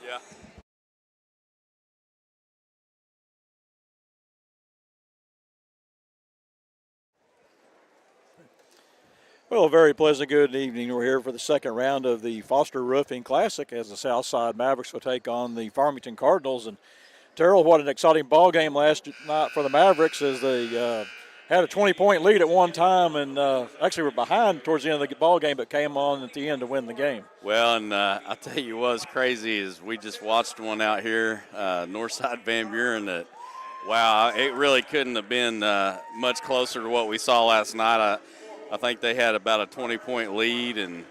Yeah. Well, a very pleasant good evening. We're here for the second round of the Foster Roofing Classic as the Southside Mavericks will take on the Farmington Cardinals. And Terrell, what an exciting ball game last night for the Mavericks as they had a 20-point lead at one time and actually were behind towards the end of the ball game, but came on at the end to win the game. Well, and I'll tell you what's crazy is we just watched one out here, Northside Van Buren, that, wow, it really couldn't have been much closer to what we saw last night. I think they had about a 20-point lead, and,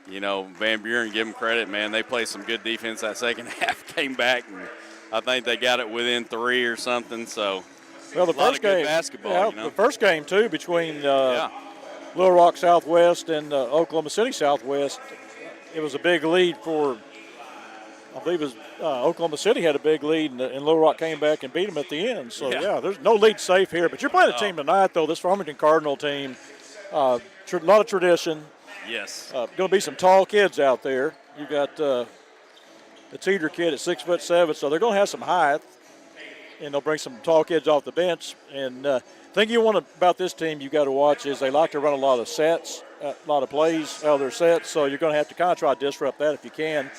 you know, Van Buren, give them credit, man. They played some good defense that second half, came back, and I think they got it within 3 or something. So, well, the first game, basketball, yeah, you know? The first game, too, between Little Rock Southwest and Oklahoma City Southwest, it was a big lead for, I believe it was Oklahoma City had a big lead, and Little Rock came back and beat them at the end. So, yeah there's no lead safe here. But you're playing a team tonight, though, this Farmington Cardinal team. A lot of tradition. Yes. Going to be some tall kids out there. You got the Teeter kid at 6'7", so they're going to have some height, and they'll bring some tall kids off the bench. And the thing you want about this team you got to watch is they like to run a lot of sets, a lot of plays out of their sets, so you're going to have to kind of try to disrupt that if you can.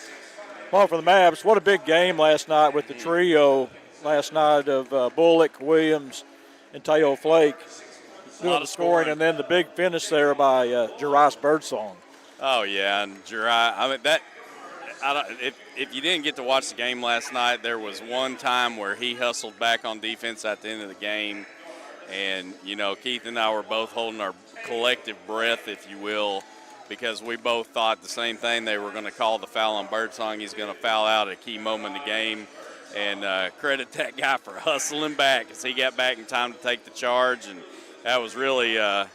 Well, for the Mavs, what a big game last night with the trio last night of Bullock, Williams, and Teo Flake. Doing the scoring, and then the big finish there by Jarice Birdsong. Oh, yeah, and Jarice, I mean, if you didn't get to watch the game last night, there was one time where he hustled back on defense at the end of the game, and, you know, Keith and I were both holding our collective breath, if you will, because we both thought the same thing. They were going to call the foul on Birdsong. He's going to foul out at a key moment in the game, and credit that guy for hustling back because he got back in time to take the charge, and that was really, I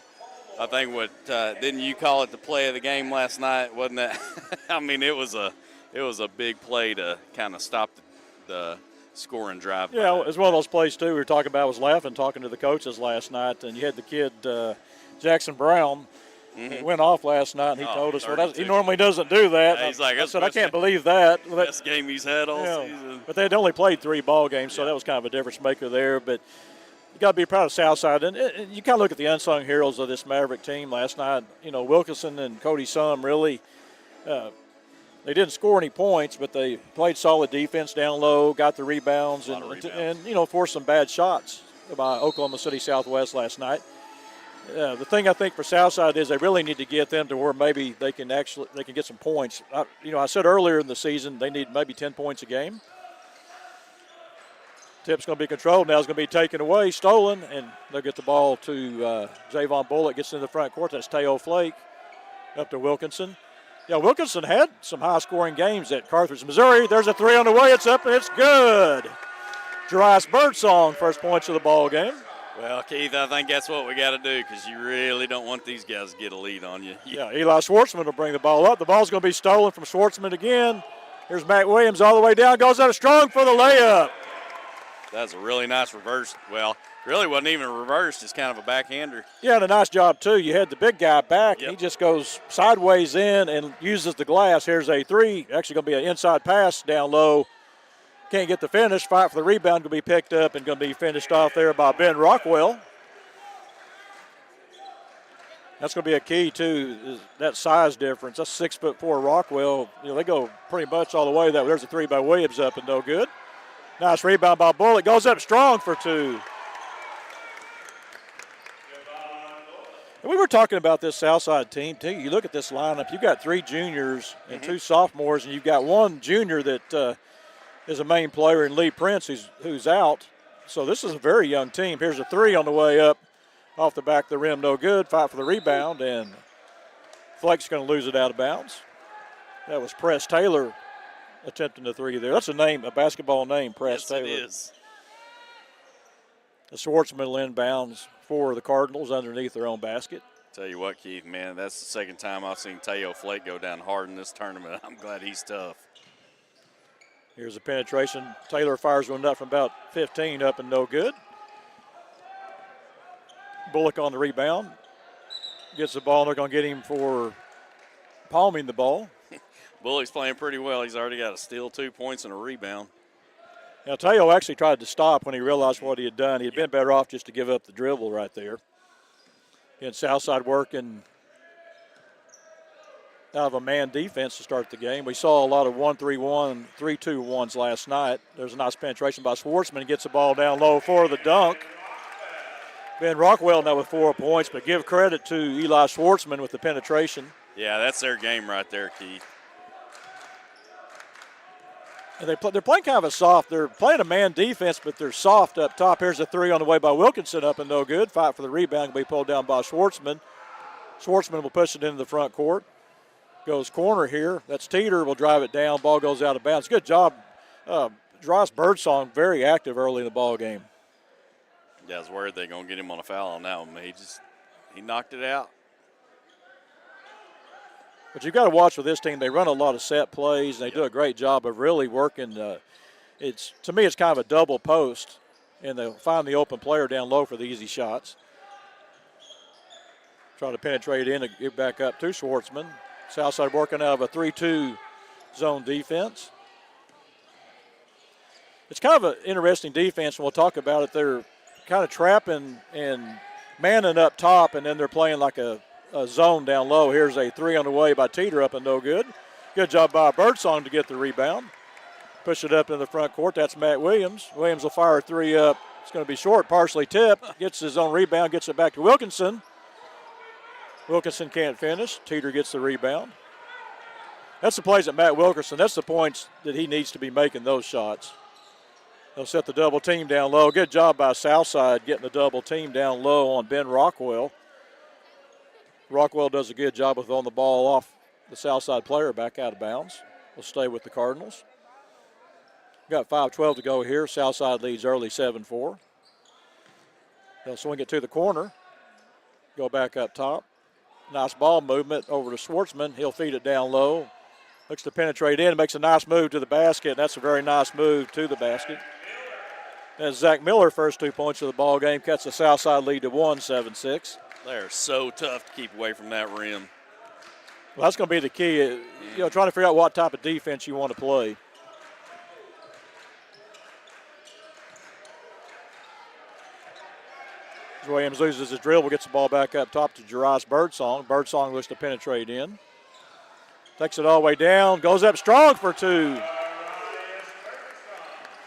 think, what didn't you call it the play of the game last night? Wasn't that? I mean, it was a big play to kind of stop the scoring drive. Yeah, it was one of those plays too. We were talking about. I was laughing talking to the coaches last night, and you had the kid Jackson Brown. Went off last night, and he told us, well, he normally doesn't do that. Yeah, he's like, I said, I can't believe that. Best game he's had all season. But they'd only played 3 ball games, so that was kind of a difference maker there. But you got to be proud of Southside. And you kind of look at the unsung heroes of this Maverick team last night. You know, Wilkinson and Cody Sum really, they didn't score any points, but they played solid defense down low, got the rebounds, and you know, forced some bad shots by Oklahoma City Southwest last night. The thing I think for Southside is they really need to get them to where maybe they can get some points. I said earlier in the season they need maybe 10 points a game. Tip's going to be controlled. Now it's going to be taken away, stolen, and they'll get the ball to Javon Bullock. Gets into the front court. That's Teo Flake up to Wilkinson. Yeah, Wilkinson had some high-scoring games at Carthage, Missouri. There's a 3 on the way. It's up, and it's good. Jarice Birdsong, first points of the ball game. Well, Keith, I think that's what we got to do because you really don't want these guys to get a lead on you. Yeah, Eli Schwartzman will bring the ball up. The ball's going to be stolen from Schwartzman again. Here's Matt Williams all the way down. Goes out strong for the layup. That's a really nice reverse. Well, really wasn't even a reverse, just kind of a backhander. Yeah, and a nice job, too. You had the big guy back, and he just goes sideways in and uses the glass. Here's a 3. Actually going to be an inside pass down low. Can't get the finish. Fight for the rebound. Going to be picked up and going to be finished off there by Ben Rockwell. That's going to be a key, too, is that size difference. That's 6'4" Rockwell. You know, they go pretty much all the way. There's a 3 by Williams up and no good. Nice rebound by Bullock. Goes up strong for 2. And we were talking about this Southside team, too. You look at this lineup. You've got 3 juniors and 2 sophomores, and you've got 1 junior that is a main player in Lee Prince who's out. So this is a very young team. Here's a 3 on the way up off the back of the rim. No good. Fight for the rebound, and Flake's going to lose it out of bounds. That was Press Taylor attempting the 3 there. That's a basketball name, Press Taylor. Yes, it is. The Schwartzman will inbounds for the Cardinals underneath their own basket. Tell you what, Keith, man, that's the second time I've seen Teo Flake go down hard in this tournament. I'm glad he's tough. Here's a penetration. Taylor fires one up from about 15 up and no good. Bullock on the rebound. Gets the ball, and they're going to get him for palming the ball. Bullock's playing pretty well. He's already got a steal, 2 points, and a rebound. Now, Teo actually tried to stop when he realized what he had done. He had been better off just to give up the dribble right there. Again, Southside working out of a man defense to start the game. We saw a lot of 1-3-1, 3-2-1s last night. There's a nice penetration by Schwartzman. He gets the ball down low for the dunk. Ben Rockwell now with 4 points, but give credit to Eli Schwartzman with the penetration. Yeah, that's their game right there, Keith. And they're playing kind of a soft. They're playing a man defense, but they're soft up top. Here's a three on the way by Wilkinson, up and no good. Fight for the rebound, will be pulled down by Schwartzman. Schwartzman will push it into the front court. Goes corner here. That's Teeter, will drive it down. Ball goes out of bounds. Good job. Dross Birdsong very active early in the ball game. Yeah, I was worried they're going to get him on a foul on that one, but he knocked it out. But you've got to watch with this team. They run a lot of set plays, and they do a great job of really working. To me, it's kind of a double post, and they'll find the open player down low for the easy shots. Trying to penetrate in and get back up to Schwartzman. Southside working out of a 3-2 zone defense. It's kind of an interesting defense, and we'll talk about it. They're kind of trapping and manning up top, and then they're playing like a zone down low. Here's a three on the way by Teeter, up and no good. Good job by Birdsong to get the rebound. Push it up in the front court. That's Matt Williams. Williams will fire a three up. It's going to be short, partially tipped. Gets his own rebound, gets it back to Wilkinson. Wilkinson can't finish. Teeter gets the rebound. That's the plays at Matt Wilkinson. That's the points that he needs to be making those shots. They'll set the double team down low. Good job by Southside getting the double team down low on Ben Rockwell. Rockwell does a good job of throwing the ball off the Southside player back out of bounds. Will stay with the Cardinals. Got 5:12 to go here. Southside leads early 7-4. They'll swing it to the corner. Go back up top. Nice ball movement over to Schwartzman. He'll feed it down low. Looks to penetrate in. Makes a nice move to the basket. And that's a very nice move to the basket. That's Zach Miller, first 2 points of the ball game. Cuts the Southside lead to 7-6. They're so tough to keep away from that rim. Well, that's going to be the key. Trying to figure out what type of defense you want to play. Williams loses his dribble, gets the ball back up top to Jairus Birdsong. Birdsong looks to penetrate in. Takes it all the way down, goes up strong for two.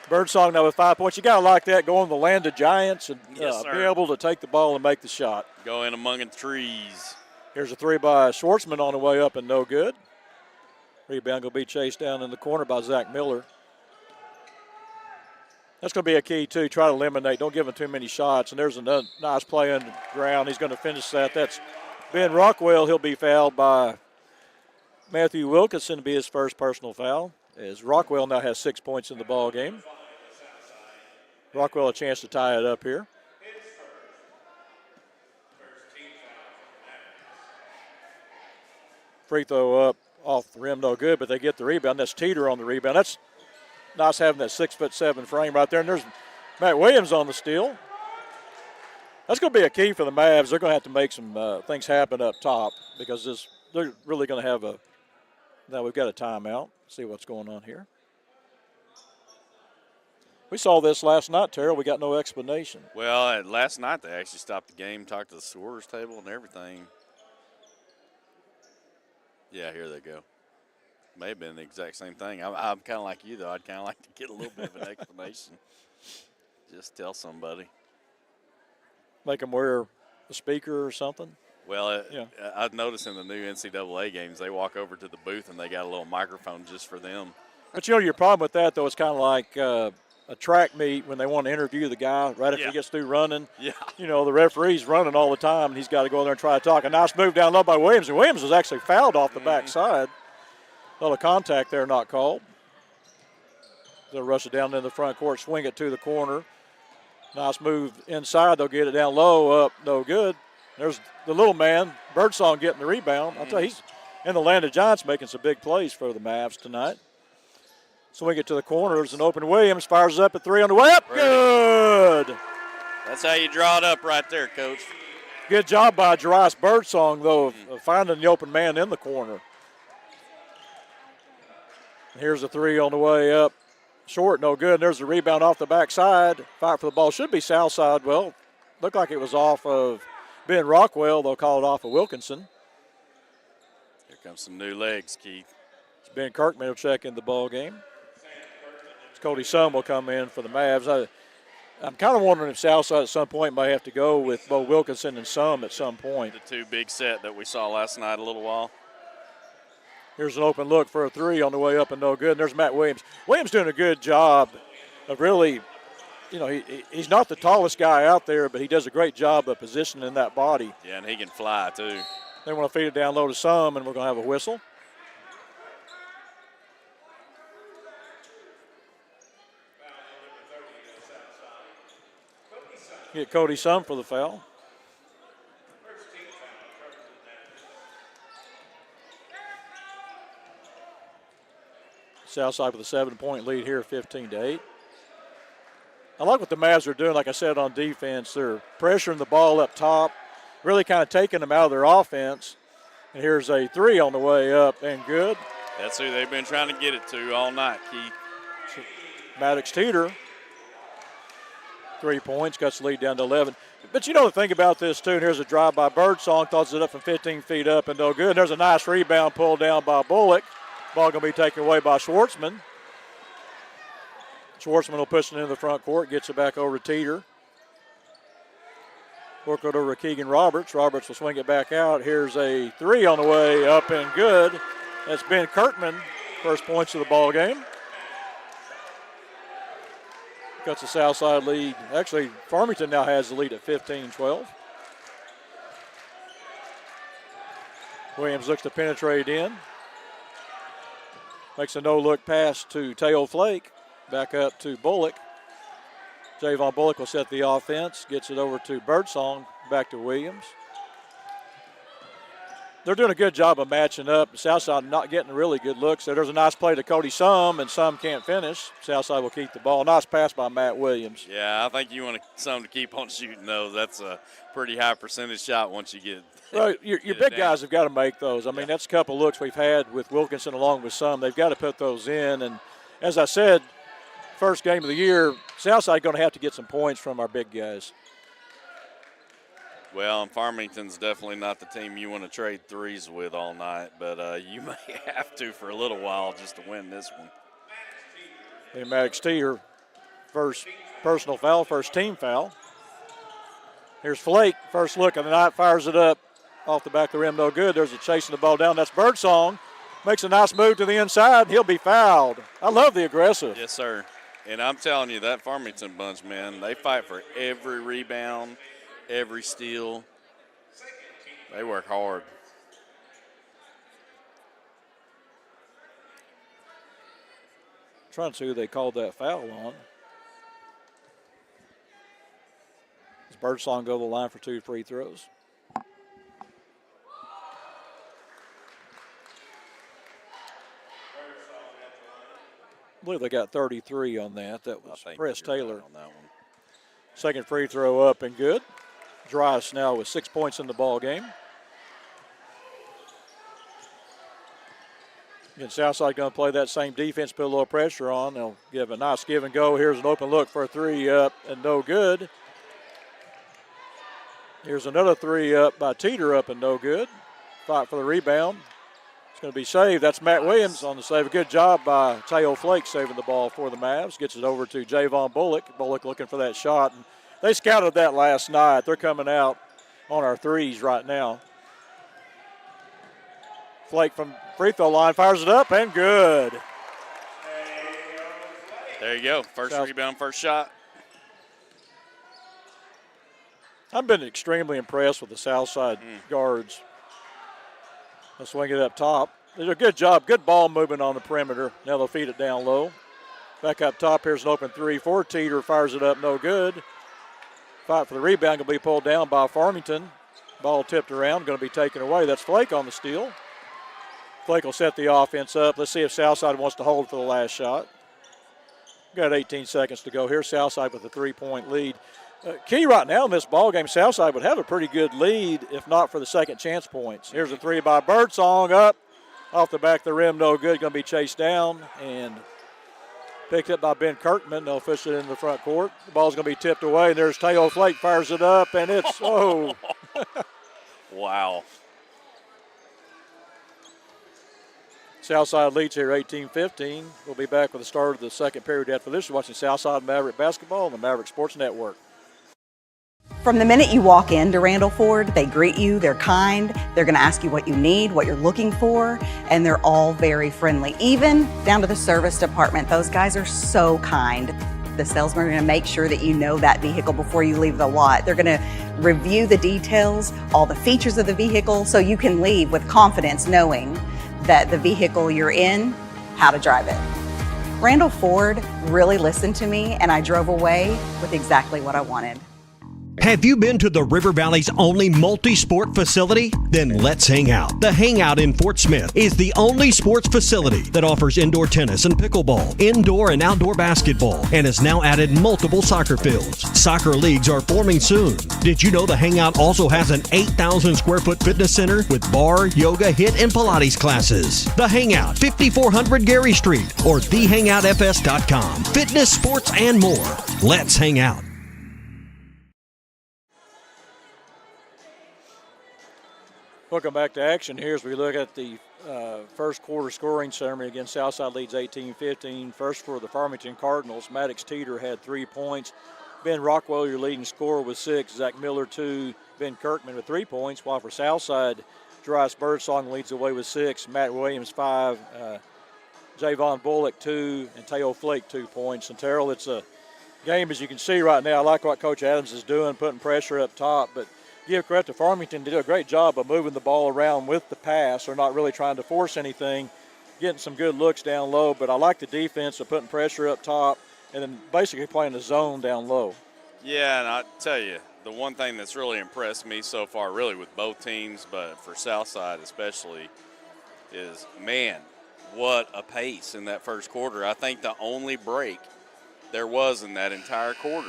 Birdsong now with 5 points. You got to like that, go on the land of giants and be able to take the ball and make the shot. Go in among the trees. Here's a three by Schwartzman on the way up and no good. Rebound going to be chased down in the corner by Zach Miller. That's going to be a key, too. Try to eliminate. Don't give him too many shots. And there's a nice play on the ground. He's going to finish that. That's Ben Rockwell. He'll be fouled by Matthew Wilkinson to be his first personal foul, as Rockwell now has 6 points in the ball game. Rockwell a chance to tie it up here. Free throw up off the rim, no good, but they get the rebound. That's Teeter on the rebound. That's nice having that 6'7" frame right there. And there's Matt Williams on the steal. That's going to be a key for the Mavs. They're going to have to make some things happen up top because they're really going to have now we've got a timeout. See what's going on here. We saw this last night, Terrell. We got no explanation. Well, last night they actually stopped the game, talked to the scorer's table and everything. Yeah, here they go. May have been the exact same thing. I'm kind of like you, though. I'd kind of like to get a little bit of an explanation. Just tell somebody. Make them wear a speaker or something? Well, I've noticed in the new NCAA games, they walk over to the booth and they got a little microphone just for them. But, your problem with that, though, it's kind of like a track meet when they want to interview the guy right after he gets through running. Yeah. The referee's running all the time, and he's got to go in there and try to talk. A nice move down low by Williams, and Williams was actually fouled off the backside. A little contact there not called. They'll rush it down in the front court, swing it to the corner. Nice move inside. They'll get it down low, up, no good. There's the little man, Birdsong, getting the rebound. I'll tell you, he's in the land of giants making some big plays for the Mavs tonight. Swing it to the corner. There's an open Williams. Fires up at three on the way up. Good. That's how you draw it up right there, Coach. Good job by Jairus Birdsong, though, of finding the open man in the corner. Here's a three on the way up. Short, no good. And there's a rebound off the backside. Fight for the ball. Should be south side. Well, looked like it was off of Ben Rockwell. They'll call it off of Wilkinson. Here comes some new legs, Keith. It's Ben Kirkman will check in the ball game. Cody Sum will come in for the Mavs. I'm kind of wondering if Southside at some point might have to go with both Wilkinson and Sum at some point. The two big set that we saw last night a little while. Here's an open look for a three on the way up and no good. And there's Matt Williams. Williams doing a good job of really, he's not the tallest guy out there, but he does a great job of positioning that body. Yeah, and he can fly too. They want to feed it down low to Sum, and we're going to have a whistle. Get Cody Sum for the foul. Southside with a 7-point lead here, 15-8. I like what the Mavs are doing, like I said, on defense. They're pressuring the ball up top, really kind of taking them out of their offense. And here's a three on the way up and good. That's who they've been trying to get it to all night, Keith. Maddox Teeter, 3 points, cuts the lead down to 11. But you know the thing about this, too, and here's a drive by Birdsong, tosses it up from 15 feet up and no good. And there's a nice rebound pulled down by Bullock. Ball going to be taken away by Schwartzman. Schwartzman will push it into the front court, gets it back over to Teeter. Work it over to Keegan Roberts. Roberts will swing it back out. Here's a three on the way up and good. That's Ben Kirkman, first points of the ball game. Cuts the Southside lead. Actually, Farmington now has the lead at 15-12. Williams looks to penetrate in. Makes a no-look pass to Teo Flake. Back up to Bullock. Javon Bullock will set the offense. Gets it over to Birdsong. Back to Williams. They're doing a good job of matching up. Southside not getting really good looks. So there's a nice play to Cody Sum, and Sum can't finish. Southside will keep the ball. Nice pass by Matt Williams. Yeah, I think you want Sum to keep on shooting those. That's a pretty high percentage shot once you get. Well, your big guys have got to make those. I mean, that's a couple looks we've had with Wilkinson along with Sum. They've got to put those in. And as I said, first game of the year, Southside going to have to get some points from our big guys. Well, and Farmington's definitely not the team you want to trade threes with all night, but you may have to for a little while just to win this one. And Maddox Teeter, first personal foul, first team foul. Here's Flake, first look of the night, fires it up off the back of the rim, no good. There's a chasing the ball down. That's Birdsong. Makes a nice move to the inside, and he'll be fouled. I love the aggressive. Yes, sir. And I'm telling you, that Farmington bunch, man, they fight for every rebound, every steal. They work hard. Trying to see who they called that foul on. Does Birdsong go to the line for 2 free throws? I believe they got 33 on that. That was Press Taylor. Right on that one. Second free throw up and good. Dries now with 6 points in the ball game. Again, Southside going to play that same defense, put a little pressure on. They'll give a nice give and go. Here's an open look for a three up and no good. Here's another three up by Teeter up and no good. Fight for the rebound. It's going to be saved. That's Matt Williams on the save. A good job by Teo Flake saving the ball for the Mavs. Gets it over to Javon Bullock. Bullock looking for that shot. And they scouted that last night. They're coming out on our threes right now. Flake from free throw line fires it up and good. There you go. First rebound, first shot. I've been extremely impressed with the Southside guards. They'll swing it up top. They do a good job. Good ball movement on the perimeter. Now they'll feed it down low. Back up top. Here's an open three for Teeter. Fires it up. No good. Fight for the rebound. Going to be pulled down by Farmington. Ball tipped around. Going to be taken away. That's Flake on the steal. Flake will set the offense up. Let's see if Southside wants to hold for the last shot. Got 18 seconds to go here. Southside with a 3-point lead. Key right now in this ball game, Southside would have a pretty good lead if not for the second chance points. Here's a three by Birdsong up Off the back of the rim, no good. Going to be chased down and picked up by Ben Kirkman. They'll fish it into the front court. The ball's going to be tipped away, and there's Teo Flake, fires it up, and it's, oh. Wow. Southside leads here 18-15. We'll be back with the start of the second period after this. You're watching Southside Maverick Basketball on the Maverick Sports Network. From the minute you walk into Randall Ford, they greet you, they're kind, they're going to ask you what you need, what you're looking for, and they're all very friendly, even down to the service department. Those guys are so kind. The salesmen are going to make sure that you know that vehicle before you leave the lot. They're going to review the details, all the features of the vehicle, so you can leave with confidence knowing that the vehicle you're in, how to drive it. Randall Ford really listened to me, and I drove away with exactly what I wanted. Have you been to the River Valley's only multi-sport facility? Then let's hang out. The Hangout in Fort Smith is the only sports facility that offers indoor tennis and pickleball, indoor and outdoor basketball, and has now added multiple soccer fields. Soccer leagues are forming soon. Did you know the Hangout also has an 8,000 square foot fitness center with bar, yoga, HIIT, and Pilates classes? The Hangout, 5400 Gary Street, or thehangoutfs.com. Fitness, sports, and more. Let's hang out. Welcome back to action here as we look at the first quarter scoring summary. Again, Southside leads 18-15. First for the Farmington Cardinals, Maddox Teeter had 3 points. Ben Rockwell, your leading scorer, with 6. Zach Miller, 2. Ben Kirkman with 3 points. While for Southside, Darius Birdsong leads the way with 6. Matt Williams, 5. Javon Bullock, 2. And Teo Flake, 2 points. And Terrell, it's a game, as you can see right now. I like what Coach Adams is doing, putting pressure up top, but give credit to Farmington. They do a great job of moving the ball around with the pass. They're not really trying to force anything, getting some good looks down low, but I like the defense of putting pressure up top and then basically playing the zone down low. Yeah, and I tell you, the one thing that's really impressed me so far, really with both teams, but for Southside especially, is, man, what a pace in that first quarter. I think the only break there was in that entire quarter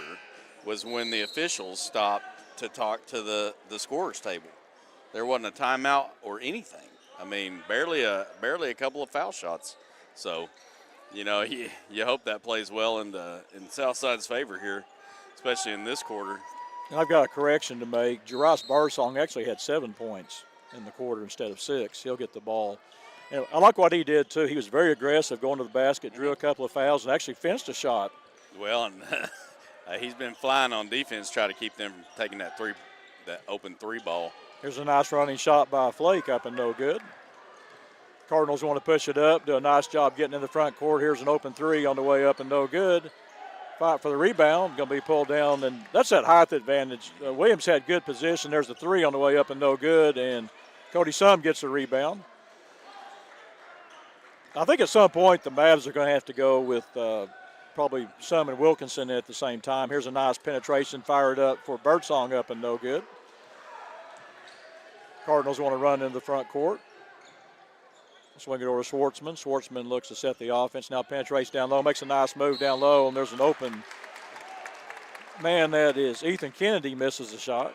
was when the officials stopped to talk to the scorer's table. There wasn't a timeout or anything. I mean, barely a couple of foul shots. So, you know, you hope that plays well in Southside's favor here, especially in this quarter. And I've got a correction to make. Jaros Barsong actually had 7 points in the quarter instead of 6. He'll get the ball. And I like what he did, too. He was very aggressive going to the basket, drew a couple of fouls, and actually finished a shot. Well, and he's been flying on defense, try to keep them from taking that open 3 ball. Here's a nice running shot by Flake, up and no good. Cardinals want to push it up, do a nice job getting in the front court. Here's an open 3 on the way up and no good. Fight for the rebound, going to be pulled down, and that's that height advantage. Williams had good position. There's the 3 on the way up and no good, and Cody Sum gets the rebound. I think at some point the Mavs are going to have to go with probably Sum and Wilkinson at the same time. Here's a nice penetration, fired up for Birdsong, up and no good. Cardinals want to run into the front court. Swing it over to Schwartzman. Schwartzman looks to set the offense. Now penetrates down low, makes a nice move down low, and there's an open man. That is Ethan Kennedy, misses the shot.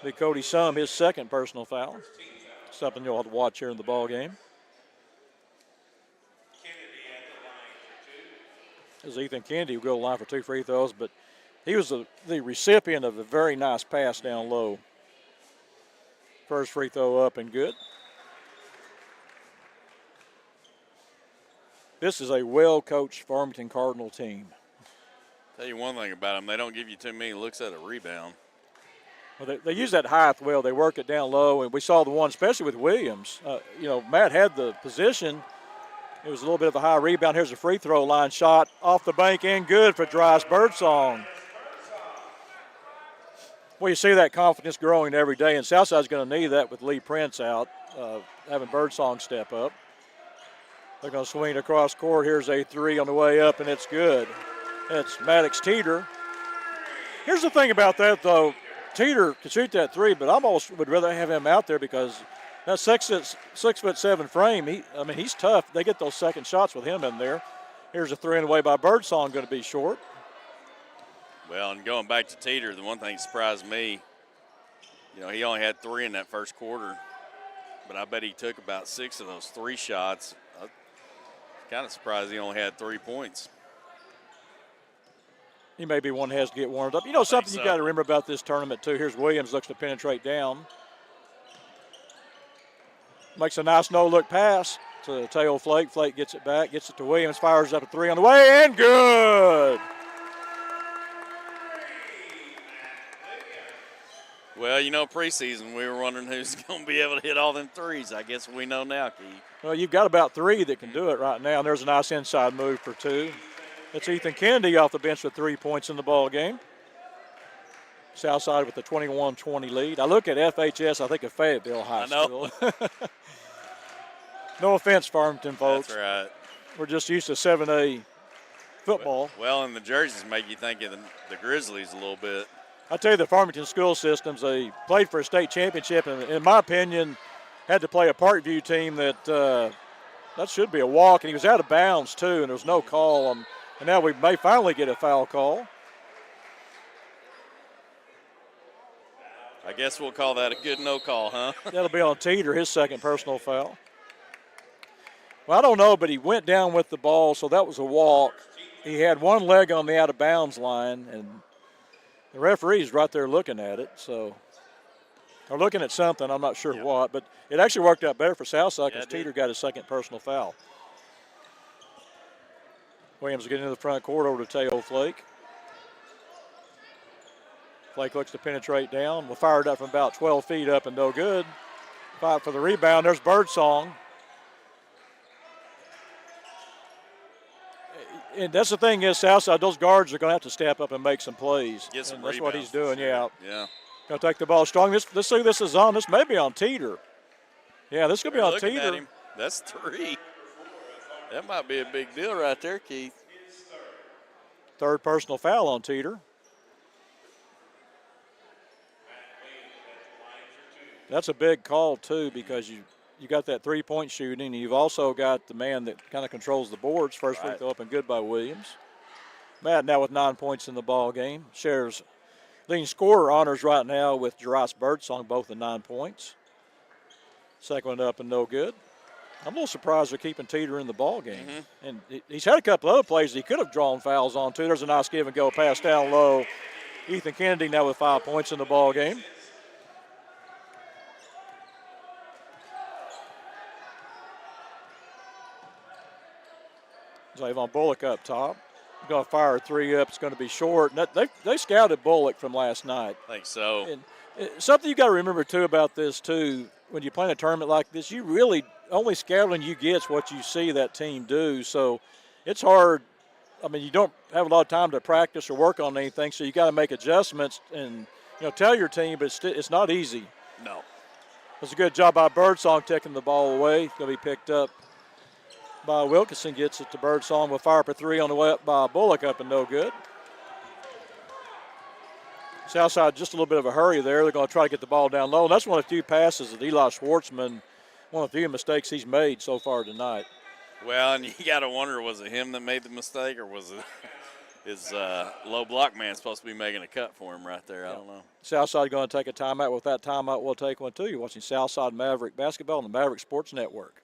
Be Cody Sum, his second personal foul. Something you'll have to watch here in the ball game. As Ethan Kennedy will go to the line for 2 free throws, but he was the recipient of a very nice pass down low. First free throw up and good. This is a well-coached Farmington Cardinal team. Tell you one thing about them, they don't give you too many looks at a rebound. Well, they use that height well. They work it down low, and we saw the one, especially with Williams. Matt had the position. It was a little bit of a high rebound. Here's a free throw line shot off the bank and good for Dries Birdsong. Well, you see that confidence growing every day, and Southside's going to need that with Lee Prince out, having Birdsong step up. They're going to swing across court. Here's a 3 on the way up, and it's good. It's Maddox Teeter. Here's the thing about that, though. Teeter can shoot that 3, but I almost would rather have him out there because that 6'7" frame, he's tough. They get those second shots with him in there. Here's a 3 on the way by Birdsong, going to be short. Well, and going back to Teeter, the one thing that surprised me, he only had 3 in that first quarter. but I bet he took about 6 of those 3 shots. I'm kind of surprised he only had 3 points. He may be one that has to get warmed up. You know, something you got to remember about this tournament, too. Here's Williams, looks to penetrate down. Makes a nice no-look pass to Teo Flake. Flake gets it back, gets it to Williams, fires up a 3 on the way, and good. Well, you know, preseason, we were wondering who's going to be able to hit all them threes. I guess we know now, Keith. Well, you've got about 3 that can do it right now, and there's a nice inside move for 2. That's Ethan Kennedy off the bench with 3 points in the ball game. Southside with the 21-20 lead. I look at FHS, I think of Fayetteville High School. No offense, Farmington folks. That's right. We're just used to 7A football. Well, and the jerseys make you think of the Grizzlies a little bit. I tell you, the Farmington school systems, they played for a state championship, and in my opinion, had to play a Parkview team that should be a walk, and he was out of bounds too, and there was no call. And now we may finally get a foul call. I guess we'll call that a good no call, huh? That'll be on Teeter, his second personal foul. Well, I don't know, but he went down with the ball, so that was a walk. He had one leg on the out-of-bounds line, and the referee's right there looking at it, so they're looking at something. I'm not sure what, but it actually worked out better for Southside because Teeter got his second personal foul. Williams getting into the front court over to Teo Flake. Flake looks to penetrate down. We'll fire it up from about 12 feet up and no good. Fight for the rebound. There's Birdsong. And that's the thing is, Southside, those guards are going to have to step up and make some plays. Get some that's rebounds. what he's doing, Yeah. Going to take the ball strong. Let's see, this is on. This may be on Teeter. Yeah, this could be on Looking Teeter. at him. That's 3. That might be a big deal right there, Keith. Third personal foul on Teeter. That's a big call, too, because you got that three-point shooting, and you've also got the man that kind of controls the boards. First free throw up and good by Williams. Matt now with 9 points in the ball game. Shares leading scorer honors right now with Jarais Birdsong, both at 9 points. Second one up and no good. I'm a little surprised they're keeping Teeter in the ball game. And he's had a couple other plays he could have drawn fouls on, too. There's a nice give-and-go pass down low. Ethan Kennedy now with 5 points in the ball game. Zavon Bullock up top. Going to fire a 3 up. It's going to be short. And they scouted Bullock from last night. I think so. And something you got to remember, too, about this, too, when you play in a tournament like this, you really only scouting you get what you see that team do. So it's hard. I mean, you don't have a lot of time to practice or work on anything, so you got to make adjustments and, tell your team, but it's not easy. No. It's a good job by Birdsong taking the ball away. It's going to be picked up by Wilkinson, gets it to Birdsong. Will fire up a 3 on the way up by Bullock, up and no good. Southside just a little bit of a hurry there. They're going to try to get the ball down low. And that's one of the few passes that Eli Schwartzman, one of the few mistakes he's made so far tonight. Well, and you got to wonder, was it him that made the mistake, or was it his low block man supposed to be making a cut for him right there? I don't know. Southside going to take a timeout. With that timeout, we'll take one too. You're watching Southside Maverick basketball on the Maverick Sports Network.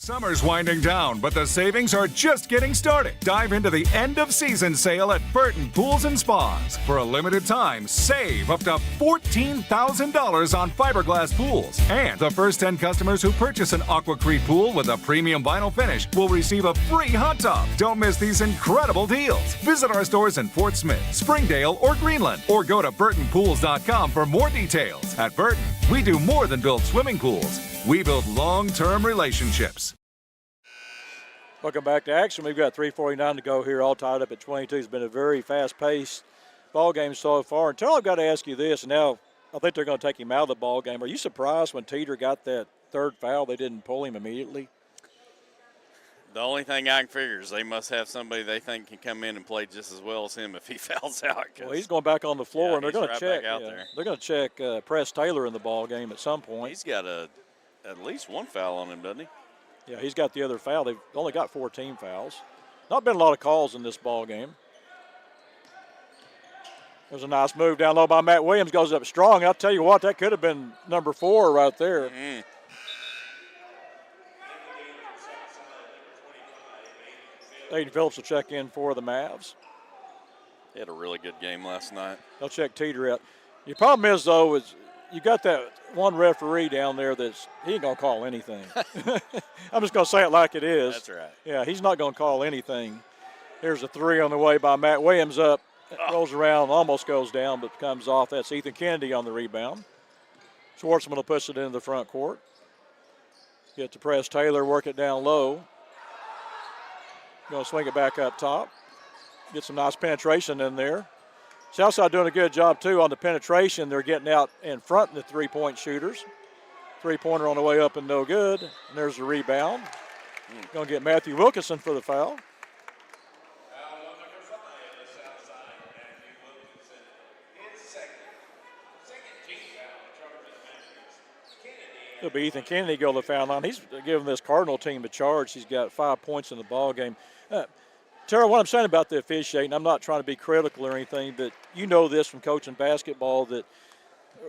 Summer's winding down, but the savings are just getting started. Dive into the end-of-season sale at Burton Pools and Spas. For a limited time, save up to $14,000 on fiberglass pools. And the first 10 customers who purchase an Aquacrete pool with a premium vinyl finish will receive a free hot tub. Don't miss these incredible deals. Visit our stores in Fort Smith, Springdale, or Greenland, or go to burtonpools.com for more details. At Burton, we do more than build swimming pools. We build long-term relationships. Welcome back to action. We've got 3:49 to go here, all tied up at 22. It's been a very fast-paced ball game so far. Until I've got to ask you this, and now I think they're going to take him out of the ball game. Are you surprised when Teeter got that third foul, they didn't pull him immediately? The only thing I can figure is they must have somebody they think can come in and play just as well as him if he fouls out. Well, he's going back on the floor, and they're going to check. There. They're going to check Press Taylor in the ball game at some point. He's got at least one foul on him, doesn't he? Yeah, he's got the other foul. They've only got 14 fouls. Not been a lot of calls in this ball game. There's a nice move down low by Matt Williams. Goes up strong. I'll tell you what, that could have been number 4 right there. Aiden Phillips will check in for the Mavs. He had a really good game last night. They'll check Teeter out. Your problem is, though, is you got that one referee down there he ain't going to call anything. I'm just going to say it like it is. That's right. Yeah, he's not going to call anything. Here's a three on the way by Matt Williams up. Rolls around, almost goes down, but comes off. That's Ethan Kennedy on the rebound. Schwartzman will push it into the front court. Get to press Taylor, work it down low. Going to swing it back up top. Get some nice penetration in there. Southside doing a good job, too, on the penetration. They're getting out in front of the three-point shooters. Three-pointer on the way up and no good. And there's the rebound. Going to get Matthew Wilkinson for the foul. It'll be Ethan Kennedy go to the foul line. He's giving this Cardinal team a charge. He's got 5 points in the ball game. Tara, what I'm saying about the officiating, I'm not trying to be critical or anything, but you know this from coaching basketball that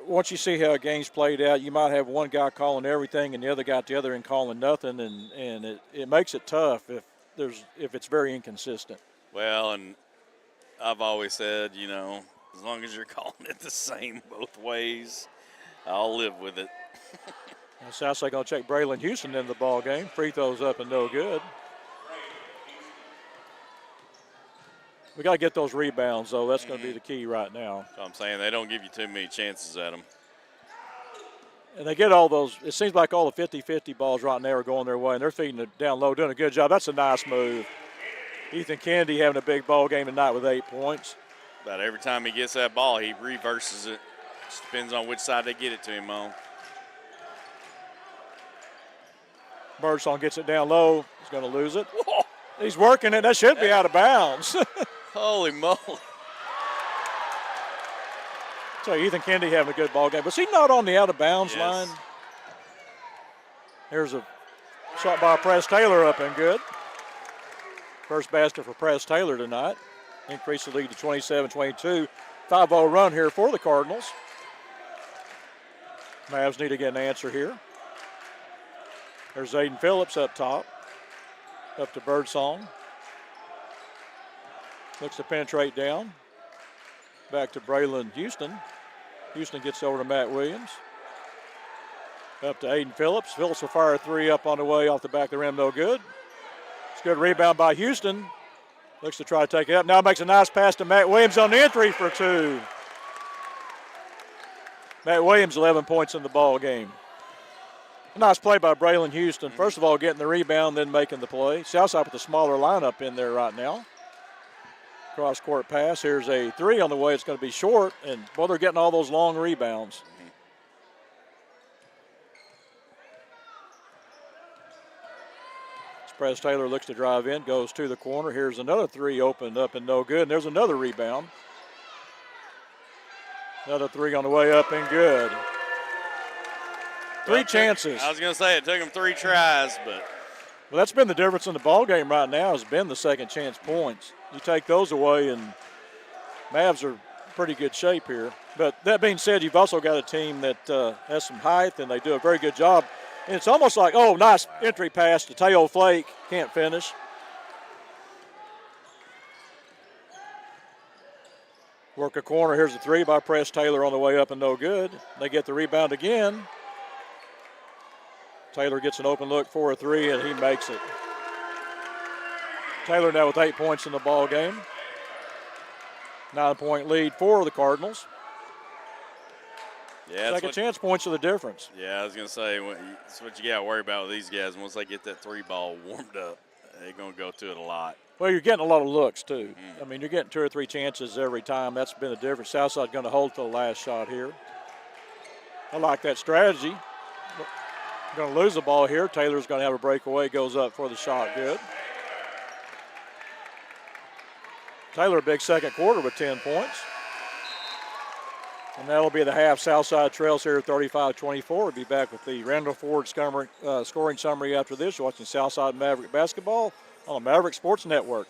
once you see how a game's played out, you might have one guy calling everything and the other guy at the other end calling nothing, and it makes it tough if it's very inconsistent. Well, and I've always said, as long as you're calling it the same both ways, I'll live with it. Southside going to check Braylon Houston in the ball game. Free throws up and no good. We got to get those rebounds, though. That's going to be the key right now. So I'm saying they don't give you too many chances at them. And they get all those. It seems like all the 50-50 balls right now are going their way, and they're feeding it down low, doing a good job. That's a nice move. Ethan Kennedy having a big ball game tonight with 8 points. About every time he gets that ball, he reverses it. Just depends on which side they get it to him on. Birdsong gets it down low. He's going to lose it. Whoa. He's working it. That should be out of bounds. Holy moly. So Ethan Kennedy having a good ball game. Was he not on the out of bounds line? Here's a shot by Press Taylor up and good. First basket for Press Taylor tonight. Increase the lead to 27-22. 5-0 run here for the Cardinals. Mavs need to get an answer here. There's Aiden Phillips up top. Up to Birdsong. Looks to penetrate down. Back to Braylon Houston. Houston gets over to Matt Williams. Up to Aiden Phillips. Phillips will fire a three up on the way off the back of the rim, no good. It's a good rebound by Houston. Looks to try to take it up. Now makes a nice pass to Matt Williams on the entry for two. Matt Williams, 11 points in the ball game. A nice play by Braylon Houston. First of all, getting the rebound, then making the play. Southside with a smaller lineup in there right now. Cross-court pass. Here's a three on the way. It's going to be short, and, well, they're getting all those long rebounds. Press Taylor looks to drive in, goes to the corner. Here's another three opened up and no good, and there's another rebound. Another three on the way up and good. Three chances. I was going to say it took him 3 tries, but. Well, that's been the difference in the ball game right now has been the second chance points. You take those away, and Mavs are in pretty good shape here. But that being said, you've also got a team that has some height, and they do a very good job. And it's almost like, oh, nice entry pass to Teo Flake. Can't finish. Work a corner. Here's a three by Press Taylor on the way up and no good. They get the rebound again. Taylor gets an open look for a three, and he makes it. Taylor now with 8 points in the ball game. 9-point lead for the Cardinals. Yeah, second chance points are the difference. Yeah, I was going to say, that's what you got to worry about with these guys. Once they get that three ball warmed up, they're going to go to it a lot. Well, you're getting a lot of looks, too. I mean, you're getting 2 or 3 chances every time. That's been the difference. Southside's going to hold to the last shot here. I like that strategy. Going to lose the ball here. Taylor's going to have a breakaway. Goes up for the shot. Good. Taylor, a big second quarter with 10 points. And that'll be the half. Southside trails here 35-24. We'll be back with the Randall Ford scoring summary after this. You're watching Southside Maverick basketball on the Maverick Sports Network.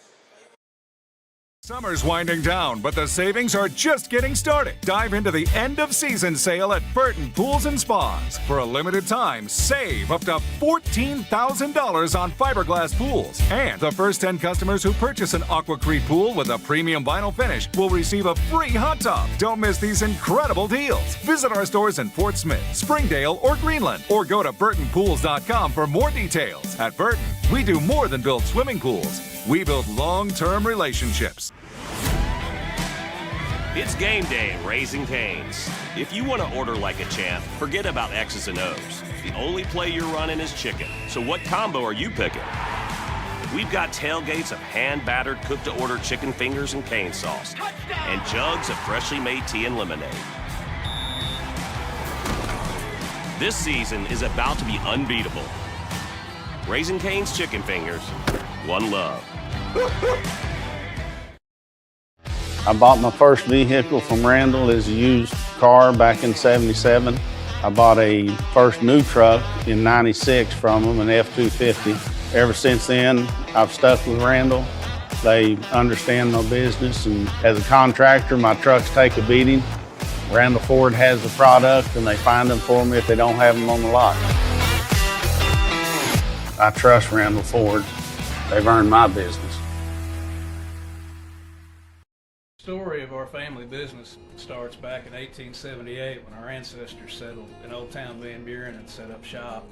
Summer's winding down, but the savings are just getting started. Dive into the end of season sale at Burton Pools and Spas. For a limited time, save up to $14,000 on fiberglass pools. And the first 10 customers who purchase an AquaCrete pool with a premium vinyl finish will receive a free hot tub. Don't miss these incredible deals. Visit our stores in Fort Smith, Springdale, or Greenland, or go to burtonpools.com for more details. At Burton, we do more than build swimming pools. We build long-term relationships. It's game day at Raising Cane's. If you want to order like a champ, forget about X's and O's. The only play you're running is chicken. So what combo are you picking? We've got tailgates of hand-battered, cooked-to-order chicken fingers and cane sauce, and jugs of freshly made tea and lemonade. This season is about to be unbeatable. Raising Cane's chicken fingers, one love. I bought my first vehicle from Randall as a used car back in '77. I bought a first new truck in '96 from them, an F-250. Ever since then, I've stuck with Randall. They understand my business, and as a contractor, my trucks take a beating. Randall Ford has the product, and they find them for me if they don't have them on the lot. I trust Randall Ford. They've earned my business. The story of our family business starts back in 1878 when our ancestors settled in Old Town Van Buren and set up shop.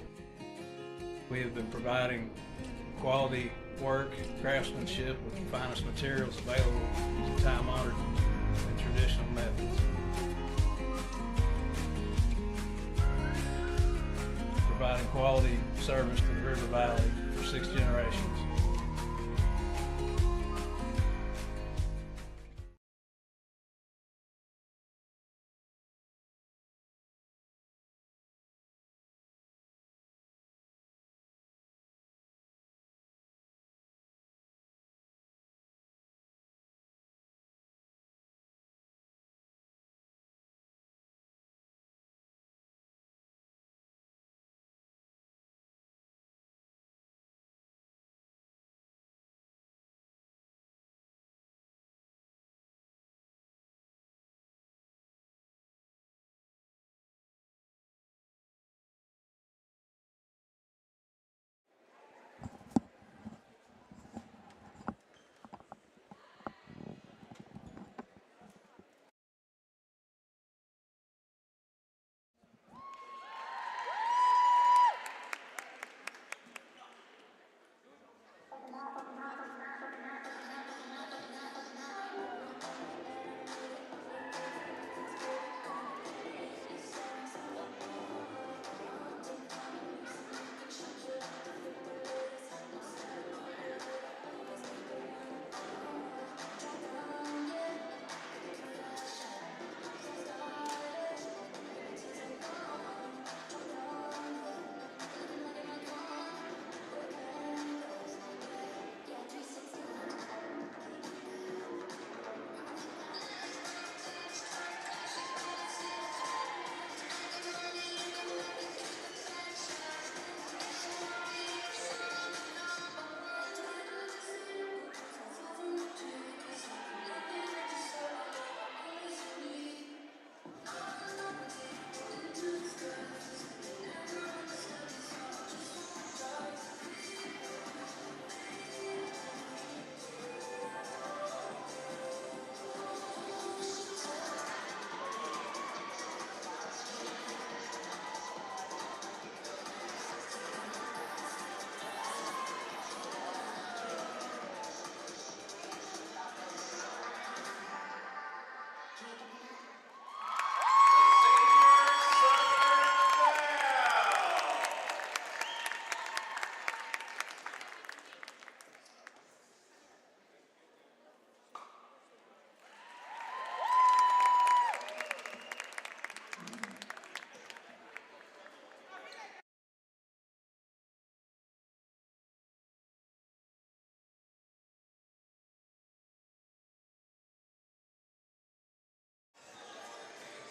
We have been providing quality work, craftsmanship with the finest materials available using time-honored and traditional methods. Providing quality service to the River Valley for 6 generations.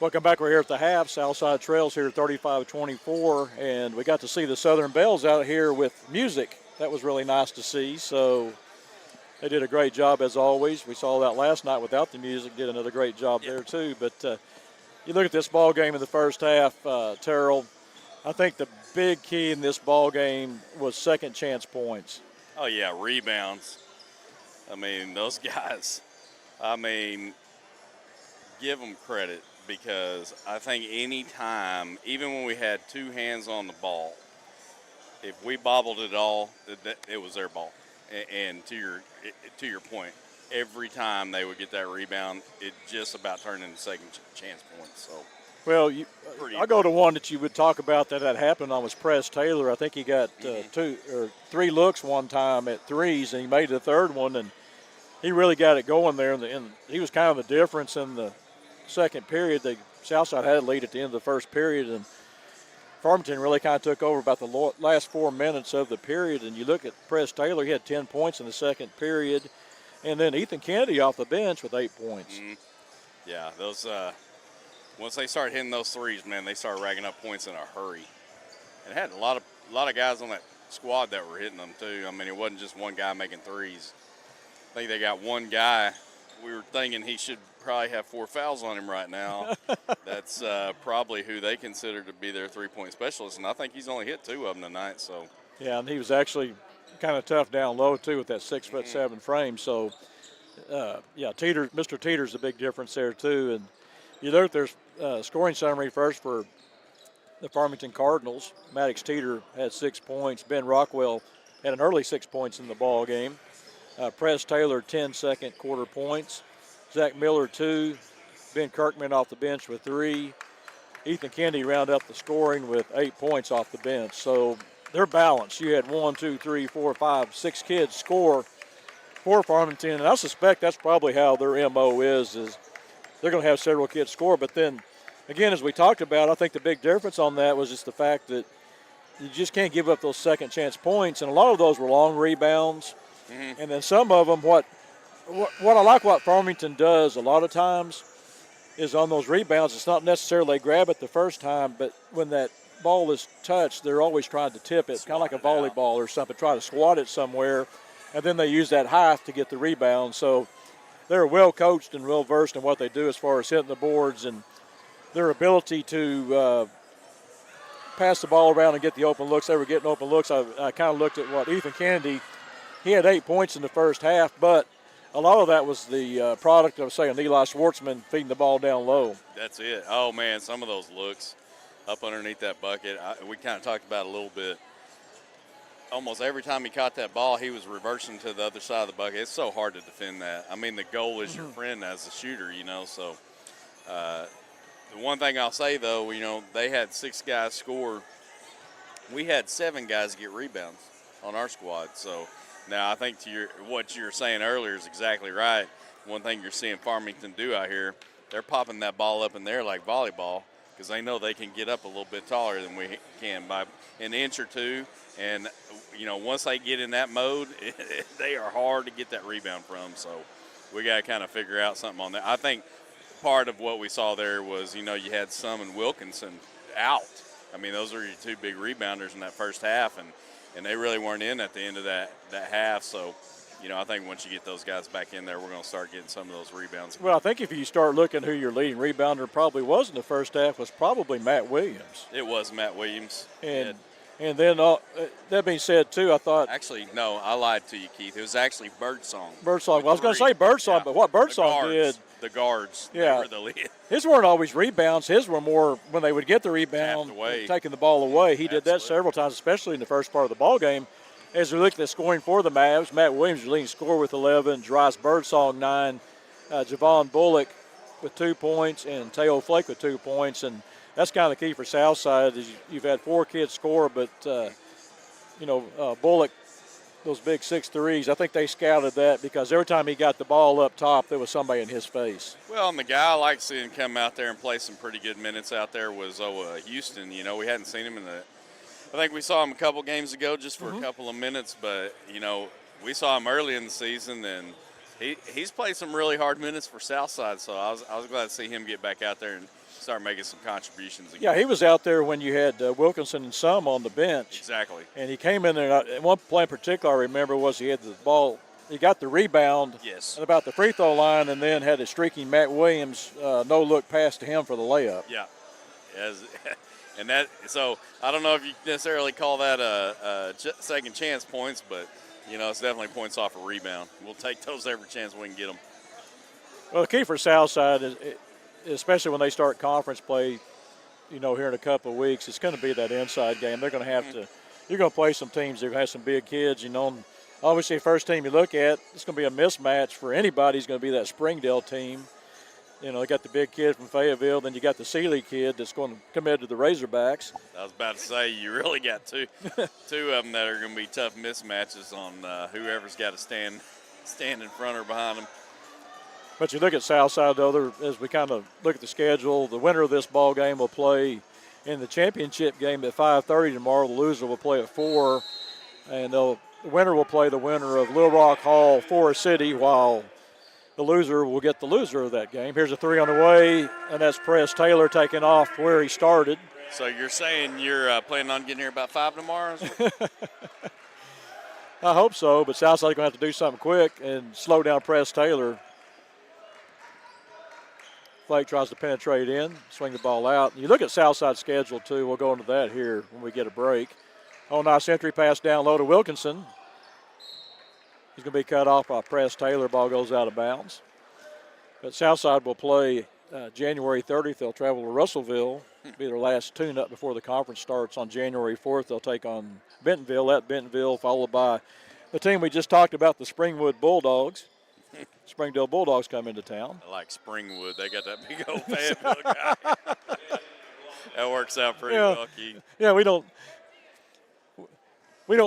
Welcome back. We're here at the half. Southside Trails here, 35-24, and we got to see the Southern Bells out here with music. That was really nice to see. So They did a great job as always. We saw that last night without the music. Did another great job there too. But you look at this ball game in the first half, Terrell. I think the big key in this ball game was second chance points. Oh yeah, rebounds. I mean, those guys. I mean, give them credit, because I think any time, even when we had two hands on the ball, if we bobbled it all, it was their ball. And to your point, every time they would get that rebound, it just about turned into second chance points. So, well, I go to one that you would talk about that happened on was Press Taylor. I think he got 2 or 3 looks one time at threes, and he made the third one, and he really got it going there. And he was kind of the difference in the second period. The Southside had a lead at the end of the first period, and Farmington really kind of took over about the last 4 minutes of the period. And you look at Press Taylor, he had 10 points in the second period. And then Ethan Kennedy off the bench with 8 points. Mm-hmm. Yeah, those once they start hitting those threes, man, they start racking up points in a hurry. And had a lot of guys on that squad that were hitting them too. I mean, it wasn't just one guy making threes. I think they got one guy. We were thinking he should probably have 4 fouls on him right now. That's probably who they consider to be their three-point specialist, and I think he's only hit 2 of them tonight. So yeah, and he was actually kind of tough down low too with that 6'7" frame. So yeah, Mr. Teeter's a big difference there too. And you look at their scoring summary first for the Farmington Cardinals. Maddox Teeter had 6 points. Ben Rockwell had an early 6 points in the ball game. Press Taylor, 10 second quarter points. Zach Miller, 2. Ben Kirkman off the bench with 3. Ethan Kennedy round up the scoring with 8 points off the bench. So they're balanced. You had 1, 2, 3, 4, 5, 6 kids score for Farmington, and I suspect that's probably how their MO is they're going to have several kids score. But then, again, as we talked about, I think the big difference on that was just the fact that you just can't give up those second chance points, and a lot of those were long rebounds. Mm-hmm. And then some of them, what I like what Farmington does a lot of times is on those rebounds, it's not necessarily they grab it the first time, but when that ball is touched, they're always trying to tip it, kind of like a volleyball or something, try to squat it somewhere, and then they use that height to get the rebound. So they're well coached and well versed in what they do as far as hitting the boards, and their ability to pass the ball around and get the open looks. They were getting open looks. I kind of looked at what Ethan Kennedy, he had 8 points in the first half, but a lot of that was the product of, say, Eli Schwartzman feeding the ball down low. That's it. Oh, man, some of those looks up underneath that bucket, we kind of talked about it a little bit. Almost every time he caught that ball, he was reversing to the other side of the bucket. It's so hard to defend that. I mean, the goal is your friend as a shooter, you know. So the one thing I'll say, though, you know, they had 6 guys score. We had 7 guys get rebounds on our squad. So now I think what you were saying earlier is exactly right. One thing you're seeing Farmington do out here, they're popping that ball up in there like volleyball because they know they can get up a little bit taller than we can by an inch or 2. And, you know, once they get in that mode, they are hard to get that rebound from. So we got to kind of figure out something on that. I think part of what we saw there was, you know, you had Sum and Wilkinson out. I mean, those are your 2 big rebounders in that first half, and they really weren't in at the end of that half. So, you know, I think once you get those guys back in there, we're going to start getting some of those rebounds. Well, I think if you start looking who your leading rebounder probably was in the first half was probably Matt Williams. It was Matt Williams. And then that being said, too, I thought – actually, no, I lied to you, Keith. It was actually Birdsong. Birdsong. Well, I was going to say Birdsong, but what Birdsong did – the guards, yeah, they were the lead. His weren't always rebounds. His were more when they would get the rebound, taking the ball away. He did that several times, especially in the first part of the ball game. As we look at the scoring for the Mavs, Matt Williams, your leading scorer with 11, Dries Birdsong 9, Javon Bullock with 2 points, and Teo Flake with 2 points. And that's kind of the key for Southside is you've had 4 kids score, but, you know, Bullock, those big 6 threes, I think they scouted that because every time he got the ball up top, there was somebody in his face. Well, and the guy I like seeing come out there and play some pretty good minutes out there was Houston. You know, we hadn't seen him I think we saw him a couple games ago just for a couple of minutes, but, you know, we saw him early in the season, and he's played some really hard minutes for Southside, so I was glad to see him get back out there and start making some contributions again. Yeah, he was out there when you had Wilkinson and Sum on the bench. Exactly. And he came in there, and one play in particular I remember was he had the ball he got the rebound Yes. at about the free throw line, and then had a streaking Matt Williams no-look pass to him for the layup. Yeah. And that, so I don't know if you necessarily call that a second chance points, but, it's definitely points off a rebound. We'll take those every chance we can get them. Well, the key for Southside is, especially when they start conference play, here in a couple of weeks, it's going to be that inside game. They're going to have to. You're going to play some teams that have some big kids. And obviously, first team you look at, it's going to be a mismatch for anybody. It's going to be that Springdale team. They got the big kid from Fayetteville. Then you got the Sealy kid that's going to commit to the Razorbacks. I was about to say, you really got two of them that are going to be tough mismatches on whoever's got to stand in front or behind them. But you look at Southside, though, as we kind of look at the schedule, the winner of this ball game will play in the championship game at 5:30 tomorrow. The loser will play at 4, and the winner will play the winner of Little Rock Hall, Forest City, while the loser will get the loser of that game. Here's a three on the way, and that's Press Taylor taking off where he started. So you're saying you're planning on getting here about 5 tomorrow? I hope so, but Southside's going to have to do something quick and slow down Press Taylor. Flake tries to penetrate in, swing the ball out. You look at Southside's schedule, too. We'll go into that here when we get a break. Oh, nice entry pass down low to Wilkinson. He's going to be cut off by Press Taylor. Ball goes out of bounds. But Southside will play January 30th. They'll travel to Russellville. It'll be their last tune-up before the conference starts on January 4th. They'll take on Bentonville at Bentonville, followed by the team we just talked about, the Springwood Bulldogs. Springdale Bulldogs come into town. I like Springwood. They got that big old Fayetteville guy. That works out pretty well, Keith. Yeah, we don't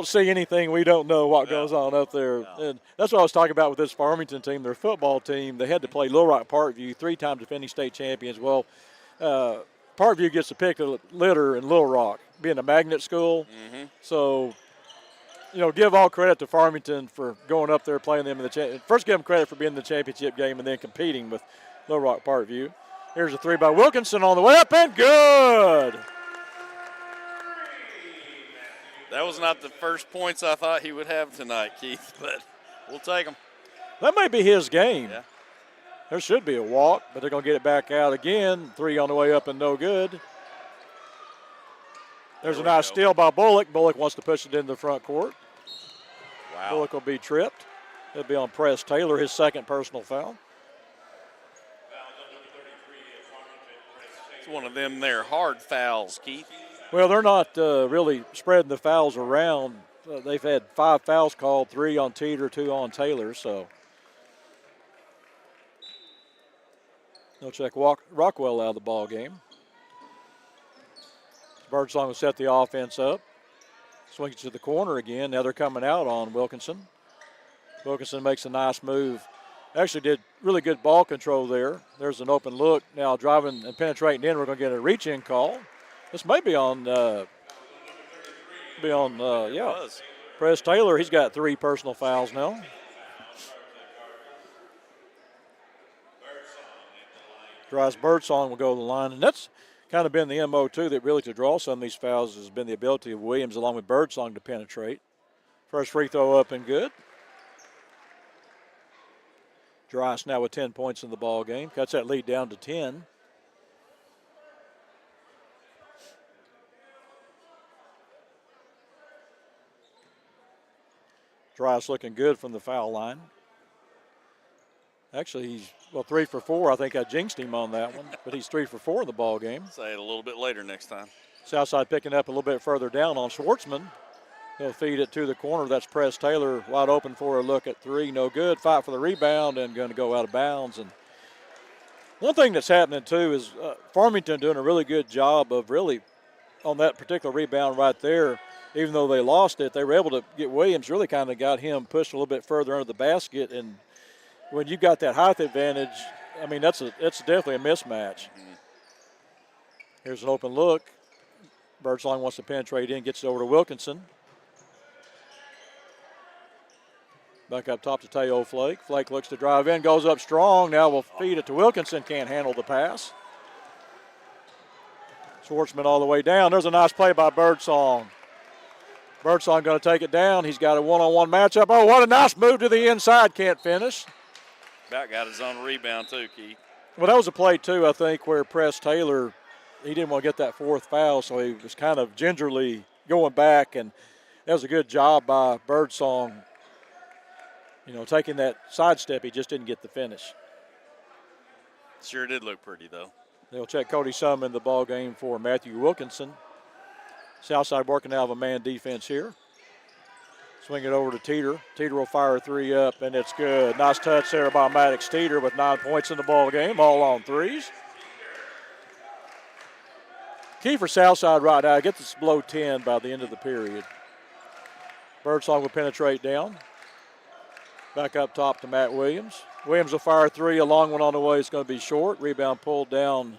see anything. We don't know what goes on up there. No. And that's what I was talking about with this Farmington team, their football team. They had to play Little Rock Parkview, 3-time defending state champions. Well, Parkview gets to pick a litter in Little Rock, being a magnet school. Mm-hmm. So, give all credit to Farmington for going up there playing them in the championship. First, give them credit for being in the championship game and then competing with Little Rock Parkview. Here's a three by Wilkinson on the way up and good. That was not the first points I thought he would have tonight, Keith, but we'll take them. That may be his game. Yeah. There should be a walk, but they're going to get it back out again. Three on the way up and no good. There's a nice steal by Bullock. Bullock wants to push it into the front court. Wow. Bullock will be tripped. It'll be on Press Taylor, his second personal foul. It's one of them there hard fouls, Keith. Well, they're not really spreading the fouls around. They've had 5 fouls called, 3 on Teeter, 2 on Taylor. So they'll check Rockwell out of the ball game. Birdsong will set the offense up. Swings it to the corner again. Now they're coming out on Wilkinson. Wilkinson makes a nice move. Actually did really good ball control there. There's an open look. Now driving and penetrating in, we're going to get a reach-in call. This may be on, Press Taylor. He's got 3 personal fouls now. Drives Birdsong will go to the line, and that's kind of been the MO, too, that really to draw some of these fouls has been the ability of Williams along with Birdsong to penetrate. First free throw up and good. Dryas now with 10 points in the ball game. Cuts that lead down to 10. Dryas looking good from the foul line. Actually, he's 3 for 4. I think I jinxed him on that one, but he's 3 for 4 in the ball game. Say it a little bit later next time. Southside picking up a little bit further down on Schwartzman. He'll feed it to the corner. That's Press Taylor wide open for a look at 3. No good. Fight for the rebound and going to go out of bounds. And one thing that's happening, too, is Farmington doing a really good job of really on that particular rebound right there. Even though they lost it, they were able to get Williams, really kind of got him pushed a little bit further under the basket. And when you got that height advantage, I mean, that's definitely a mismatch. Mm-hmm. Here's an open look. Birdsong wants to penetrate in, gets it over to Wilkinson. Back up top to Teo Flake. Flake looks to drive in, goes up strong. Now we'll feed it to Wilkinson. Can't handle the pass. Schwartzman all the way down. There's a nice play by Birdsong. Birdsong going to take it down. He's got a one-on-one matchup. Oh, what a nice move to the inside. Can't finish. About got his own rebound too, Keith. Well, that was a play, too, I think, where Press Taylor, he didn't want to get that fourth foul, so he was kind of gingerly going back, and that was a good job by Birdsong. You know, taking that sidestep, he just didn't get the finish. Sure did look pretty, though. They'll check Cody Sum in the ball game for Matthew Wilkinson. Southside working out of a man defense here. Swing it over to Teeter. Teeter will fire a three up, and it's good. Nice touch there by Maddox Teeter with 9 points in the ball game, all on threes. Key for Southside right now, get this below 10 by the end of the period. Birdsong will penetrate down. Back up top to Matt Williams. Williams will fire a three, a long one on the way. It's going to be short. Rebound pulled down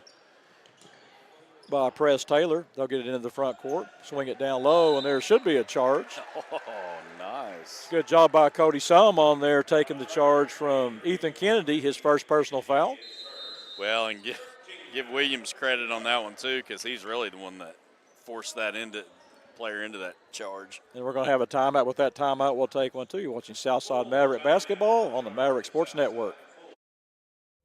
by Press Taylor. They'll get it into the front court. Swing it down low, and there should be a charge. Oh, nice. Good job by Cody Sum on there, taking the charge from Ethan Kennedy, his first personal foul. Well, and give Williams credit on that one, too, because he's really the one that forced that player into that charge. And we're going to have a timeout. With that timeout, we'll take one, too. You're watching Southside Maverick basketball on the Maverick Sports Network.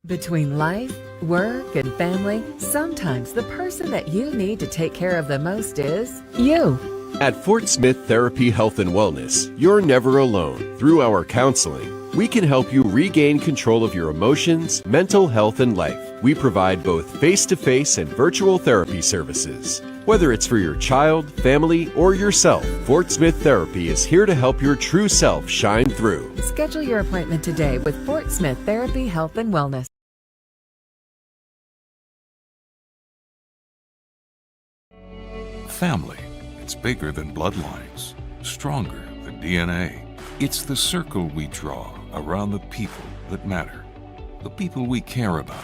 Between life, work, and family, sometimes the person that you need to take care of the most is you. At Fort Smith Therapy Health and Wellness, you're never alone. Through our counseling, we can help you regain control of your emotions, mental health, and life. We provide both face-to-face and virtual therapy services. Whether it's for your child, family, or yourself, Fort Smith Therapy is here to help your true self shine through. Schedule your appointment today with Fort Smith Therapy Health and Wellness. Family. It's bigger than bloodlines, stronger than DNA. It's the circle we draw around the people that matter, the people we care about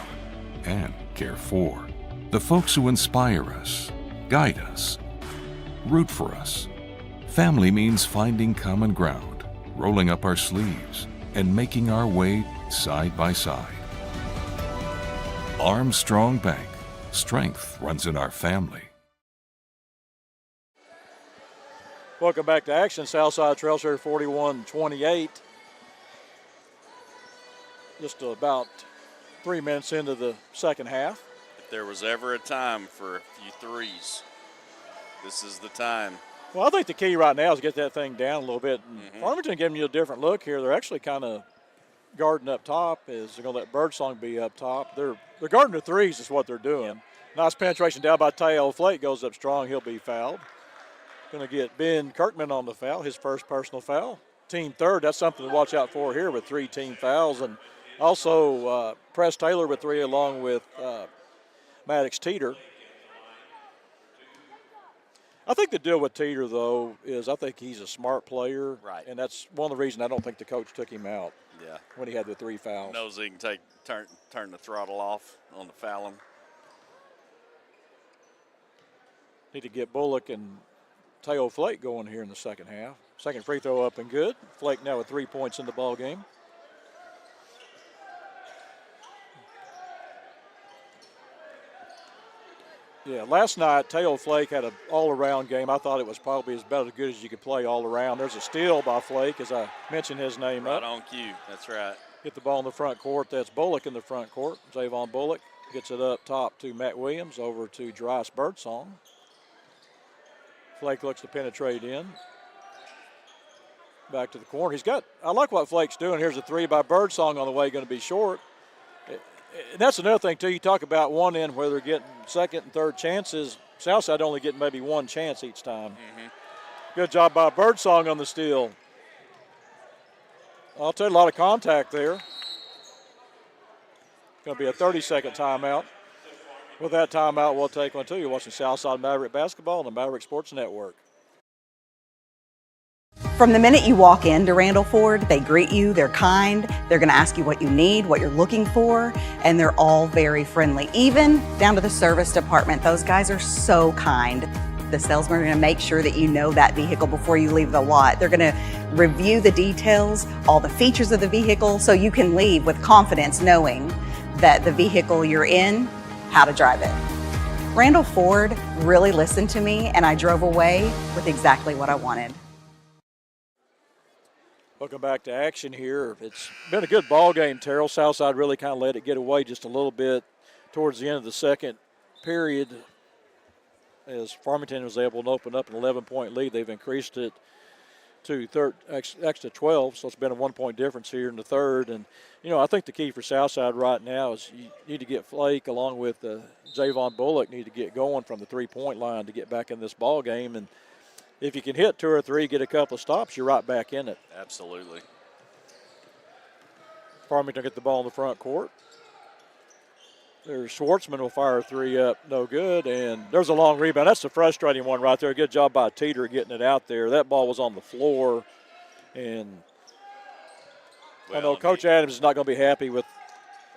and care for, the folks who inspire us, guide us, root for us. Family means finding common ground, rolling up our sleeves, and making our way side by side. Armstrong Bank. Strength runs in our family. Welcome back to action. Southside trails here 41-28. Just about 3 minutes into the second half. If there was ever a time for a few threes, this is the time. Well, I think the key right now is get that thing down a little bit. Farmington giving you a different look here. They're actually kind of guarding up top. They're going to let Birdsong be up top. They're guarding the threes is what they're doing. Yep. Nice penetration down by Teo Flake. Goes up strong. He'll be fouled. Going to get Ben Kirkman on the foul, his first personal foul. Team third, that's something to watch out for here with 3 team fouls. And also Press Taylor with 3 along with Maddox Teeter. I think the deal with Teeter, though, is I think he's a smart player. Right. And that's one of the reasons I don't think the coach took him out. Yeah. When he had the 3 fouls. Knows he can turn the throttle off on the fouling. Need to get Bullock and Teo Flake going here in the second half. Second free throw up and good. Flake now with 3 points in the ball game. Yeah, last night Teo Flake had an all-around game. I thought it was probably as good as you could play all around. There's a steal by Flake, as I mentioned his name right up. on cue, that's right. Get the ball in the front court. That's Bullock in the front court. Javon Bullock gets it up top to Matt Williams, over to Dryce Birdsong. Flake looks to penetrate in. Back to the corner. I like what Flake's doing. Here's a 3 by Birdsong on the way, going to be short. And that's another thing, too. You talk about one end where they're getting second and third chances. Southside only getting maybe one chance each time. Good job by Birdsong on the steal. I'll tell you, a lot of contact there. Going to be a 30-second timeout. With that timeout, we'll take one, too. You're watching Southside Maverick basketball on the Maverick Sports Network. From the minute you walk into Randall Ford, they greet you, they're kind, they're going to ask you what you need, what you're looking for, and they're all very friendly, even down to the service department. Those guys are so kind. The salesmen are going to make sure that you know that vehicle before you leave the lot. They're going to review the details, all the features of the vehicle, so you can leave with confidence knowing that the vehicle you're in, how to drive it. Randall Ford really listened to me, and I drove away with exactly what I wanted. Welcome back to action here. It's been a good ball game, Terrell. Southside really kind of let it get away just a little bit towards the end of the second period as Farmington was able to open up an 11-point lead. They've increased it to extra 12, so it's been a 1-point difference here in the third. And, I think the key for Southside right now is you need to get Flake along with Javon Bullock need to get going from the three-point line to get back in this ball game. And if you can hit 2 or 3, get a couple of stops, you're right back in it. Absolutely. Farmington get the ball in the front court. There's Schwartzman will fire a 3 up, no good, and there's a long rebound. That's the frustrating one right there. Good job by Teeter getting it out there. That ball was on the floor, and I know Coach Adams is not going to be happy with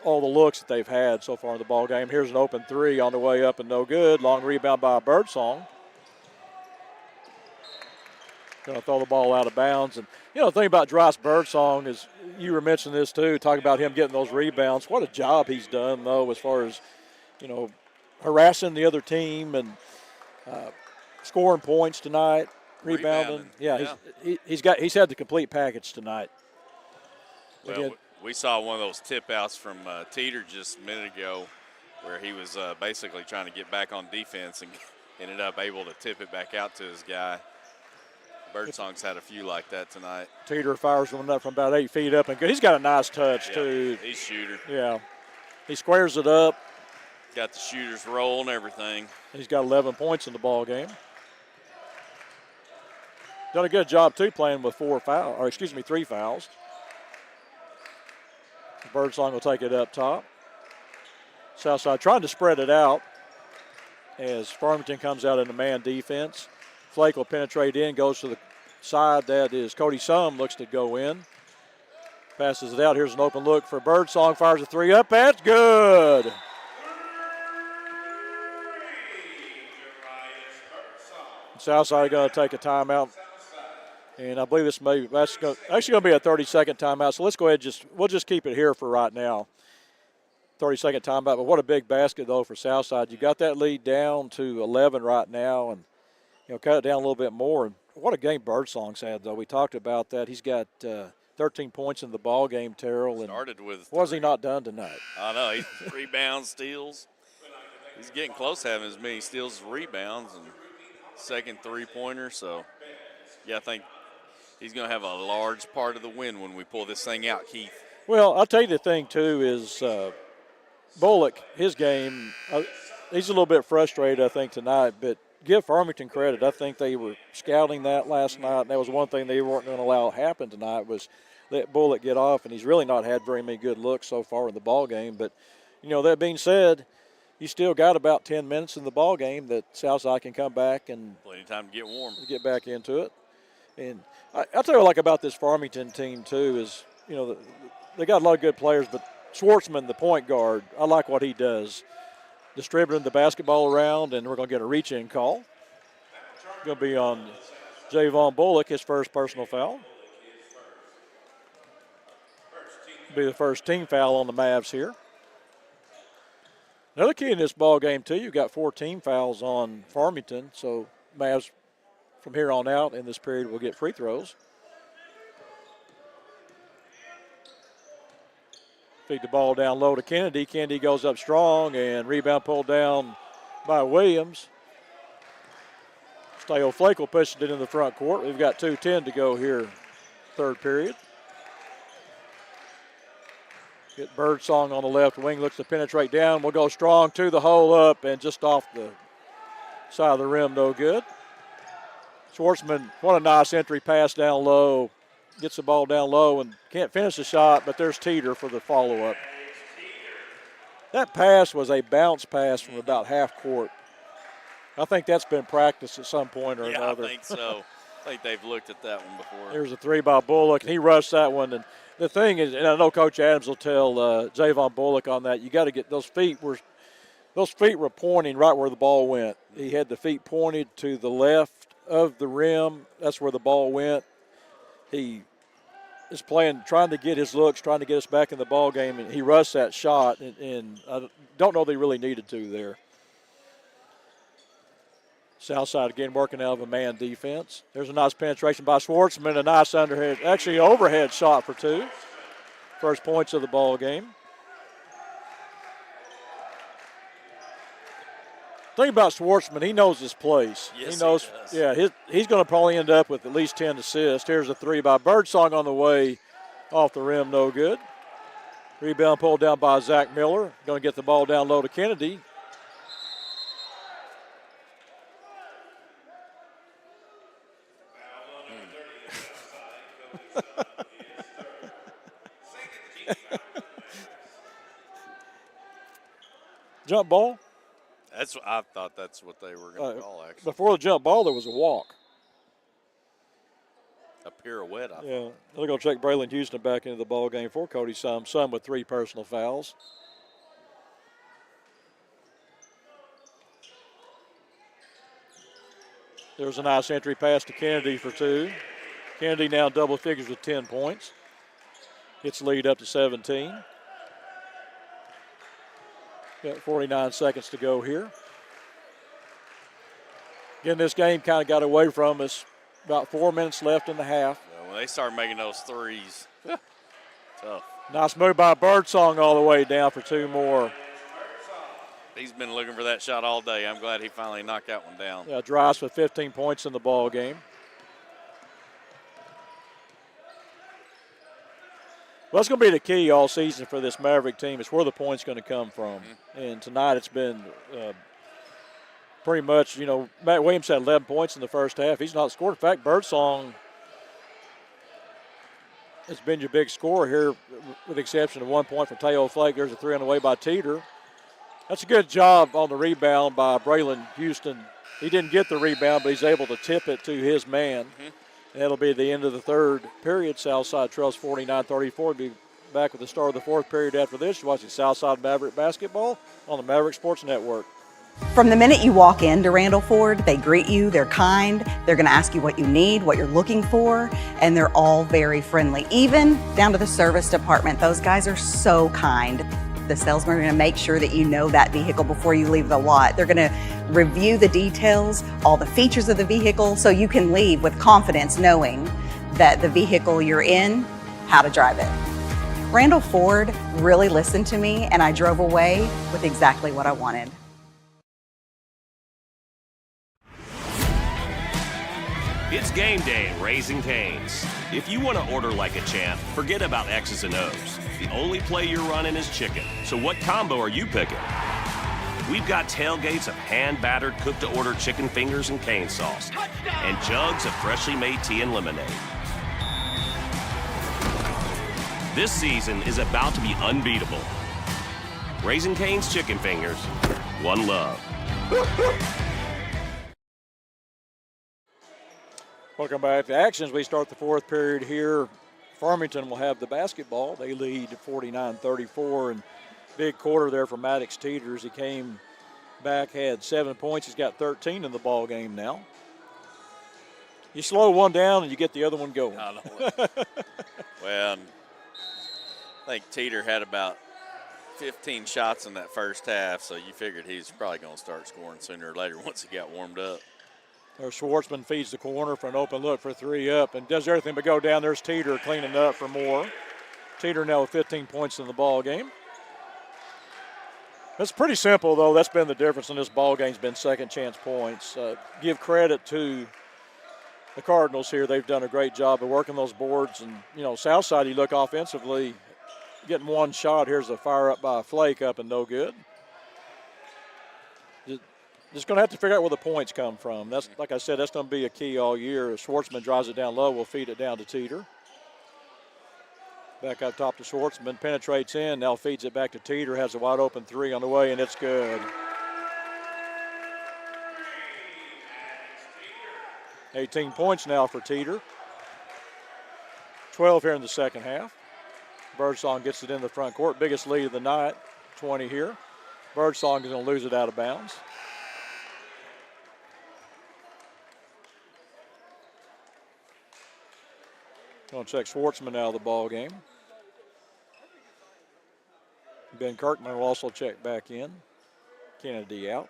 all the looks that they've had so far in the ball game. Here's an open 3 on the way up and no good. Long rebound by Birdsong. Going to throw the ball out of bounds. And, the thing about Dryce Birdsong is, you were mentioning this too, talking about him getting those rebounds. What a job he's done, though, as far as, harassing the other team and scoring points tonight, rebounding. Yeah. He's had the complete package tonight. Well, Again, we saw one of those tip outs from Teeter just a minute ago where he was basically trying to get back on defense and ended up able to tip it back out to his guy. Birdsong's had a few like that tonight. Teeter fires one up from about 8 feet up and good. He's got a nice touch, too. He's a shooter. Yeah. He squares it up. Got the shooter's roll and everything. He's got 11 points in the ball game. Done a good job, too, playing with 3 fouls. Birdsong will take it up top. Southside trying to spread it out as Farmington comes out in the man defense. Flake will penetrate in, goes to the side. That is Cody Sum, looks to go in. Passes it out. Here's an open look for Birdsong. Fires a 3 up. That's good. Southside going to take a timeout. And I believe that's actually going to be a 30-second timeout. So let's go ahead we'll just keep it here for right now. 30-second timeout. But what a big basket, though, for Southside. You got that lead down to 11 right now. And cut it down a little bit more. And what a game Birdsong's had, though. We talked about that. He's got 13 points in the ball game, Terrell. And started with. Was he not done tonight? I know. He's rebounds, steals. He's getting close to having as many steals as rebounds and second three-pointer. So, I think he's going to have a large part of the win when we pull this thing out, Keith. Well, I'll tell you the thing, too, is Bullock, his game, he's a little bit frustrated, I think, tonight, but give Farmington credit. I think they were scouting that last night, and that was one thing they weren't going to allow happen tonight was let Bullock get off, and he's really not had very many good looks so far in the ball game. But, that being said, you still got about 10 minutes in the ball game that Southside can come back and plenty of time to get warm, get back into it. And I'll tell you what I like about this Farmington team, too, is, they got a lot of good players, but Schwartzman, the point guard, I like what he does. Distributing the basketball around, and we're going to get a reach-in call. Going to be on Javon Bullock, his first personal foul. Be the first team foul on the Mavs here. Another key in this ball game, too, you've got 4 team fouls on Farmington, so Mavs from here on out in this period will get free throws. Feed the ball down low to Kennedy. Kennedy goes up strong, and rebound pulled down by Williams. Stale Flake will push it in the front court. We've got 2:10 to go here, third period. Get Birdsong on the left wing, looks to penetrate down. We'll go strong to the hole up, and just off the side of the rim, no good. Schwartzman, what a nice entry pass down low. Gets the ball down low and can't finish the shot, but there's Teeter for the follow-up. That pass was a bounce pass from about half court. I think that's been practiced at some point or another. I think so. I think they've looked at that one before. There's a 3 by Bullock, and he rushed that one. And the thing is, and I know Coach Adams will tell Javon Bullock on that, you got to get those feet were pointing right where the ball went. He had the feet pointed to the left of the rim. That's where the ball went. He is trying to get his looks, trying to get us back in the ball game, and he rushed that shot, and I don't know they really needed to there. Southside again working out of a man defense. There's a nice penetration by Schwartzman, a nice underhead, actually overhead shot for two. First points of the ball game. Thing about Schwartzman, he knows his place. Yes, he knows. He does. Yeah, he's going to probably end up with at least 10 assists. Here's a three by Birdsong on the way, off the rim, no good. Rebound pulled down by Zach Miller. Going to get the ball down low to Kennedy. Jump ball. I thought that's what they were going to call, actually. Before the jump ball, there was a walk. A pirouette, I thought. Yeah, they're going to check Braylon Houston back into the ball game for Cody Sum with 3 personal fouls. There's a nice entry pass to Kennedy for 2. Kennedy now double figures with 10 points. Gets lead up to 17. Got 49 seconds to go here. Again, this game kind of got away from us. About 4 minutes left in the half. When they start making those threes, tough. Nice move by Birdsong all the way down for 2 more. He's been looking for that shot all day. I'm glad he finally knocked that one down. Yeah, Dries with 15 points in the ball game. Well, that's going to be the key all season for this Maverick team. It's where the points going to come from. Mm-hmm. And tonight it's been pretty much, Matt Williams had 11 points in the first half. He's not scored. In fact, Birdsong has been your big scorer here, with the exception of 1 point from Teo Flake. There's a 3 on the way by Teeter. That's a good job on the rebound by Braylon Houston. He didn't get the rebound, but he's able to tip it to his man. Mm-hmm. And that'll be the end of the third period. Southside trails 49-34. We'll be back with the start of the fourth period after this. You're watching Southside Maverick basketball on the Maverick Sports Network. From the minute you walk into Randall Ford, they greet you, they're kind, they're going to ask you what you need, what you're looking for, and they're all very friendly, even down to the service department. Those guys are so kind. The salesmen are going to make sure that you know that vehicle before you leave the lot. They're going to review the details, all the features of the vehicle, so you can leave with confidence knowing that the vehicle you're in, how to drive it. Randall Ford really listened to me, and I drove away with exactly what I wanted. It's game day at Raising Cane's. If you want to order like a champ, forget about X's and O's. The only play you're running is chicken. So what combo are you picking? We've got tailgates of hand-battered, cooked-to-order chicken fingers and cane sauce, and jugs of freshly made tea and lemonade. This season is about to be unbeatable. Raising Cane's chicken fingers, one love. Welcome back to action as we start the fourth period here. Farmington will have the basketball. They lead 49-34, and big quarter there for Maddox Teeters. He came back, had 7 points. He's got 13 in the ball game now. You slow one down and you get the other one going. I know. Well, I think Teeter had about 15 shots in that first half, so you figured he's probably going to start scoring sooner or later once he got warmed up. There's Schwartzman feeds the corner for an open look for 3 up and does everything but go down. There's Teeter cleaning up for more. Teeter now with 15 points in the ball game. It's pretty simple, though. That's been the difference in this ball game. Has been second chance points. Give credit to the Cardinals here. They've done a great job of working those boards. And, Southside, you look offensively, getting one shot. Here's a fire up by Flake up and no good. Just going to have to figure out where the points come from. That's, like I said, that's going to be a key all year. If Schwartzman drives it down low, we'll feed it down to Teeter. Back up top to Schwartzman, penetrates in, now feeds it back to Teeter, has a wide open 3 on the way, and it's good. 18 points now for Teeter. 12 here in the second half. Birdsong gets it in the front court. Biggest lead of the night, 20 here. Birdsong is going to lose it out of bounds. Going to check Schwartzman out of the ball game. Ben Kirkman will also check back in. Kennedy out.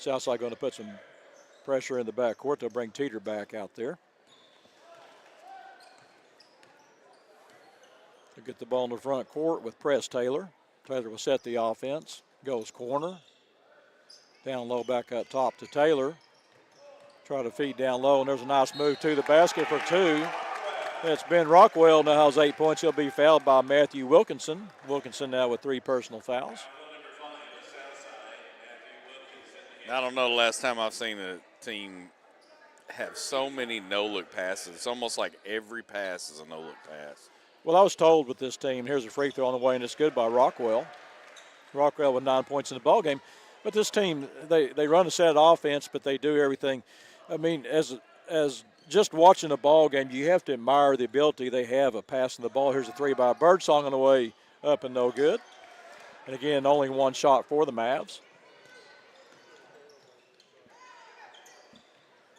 Southside going to put some pressure in the backcourt. They'll bring Teeter back out there. They'll get the ball in the front court with Press Taylor. Taylor will set the offense. Goes corner. Down low, back up top to Taylor. Try to feed down low, and there's a nice move to the basket for two. It's Ben Rockwell now has 8 points. He'll be fouled by Matthew Wilkinson. Wilkinson now with 3 personal fouls. I don't know the last time I've seen a team have so many no-look passes. It's almost like every pass is a no-look pass. Well, I was told with this team, here's a free throw on the way, and it's good by Rockwell. Rockwell with 9 points in the ball game. But this team, they run a set offense, but they do everything. I mean, as just watching a ball game, you have to admire the ability they have of passing the ball. Here's a three by Birdsong on the way up and no good. And again, only one shot for the Mavs.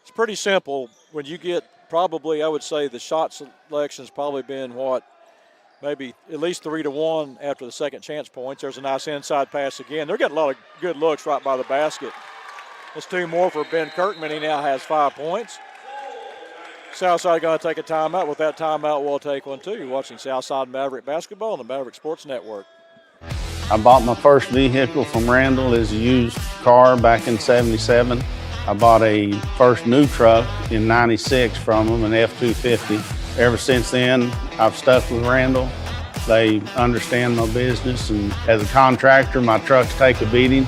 It's pretty simple. When you get probably, I would say the shot selection's probably been maybe at least 3-1 after the second chance points. There's a nice inside pass again. They're getting a lot of good looks right by the basket. That's 2 more for Ben Kirkman. He now has 5 points. Southside going to take a timeout. With that timeout, we'll take one too. You're watching Southside Maverick Basketball on the Maverick Sports Network. I bought my first vehicle from Randall as a used car back in '77. I bought a first new truck in '96 from them, an F-250. Ever since then, I've stuck with Randall. They understand my business, and as a contractor, my trucks take a beating.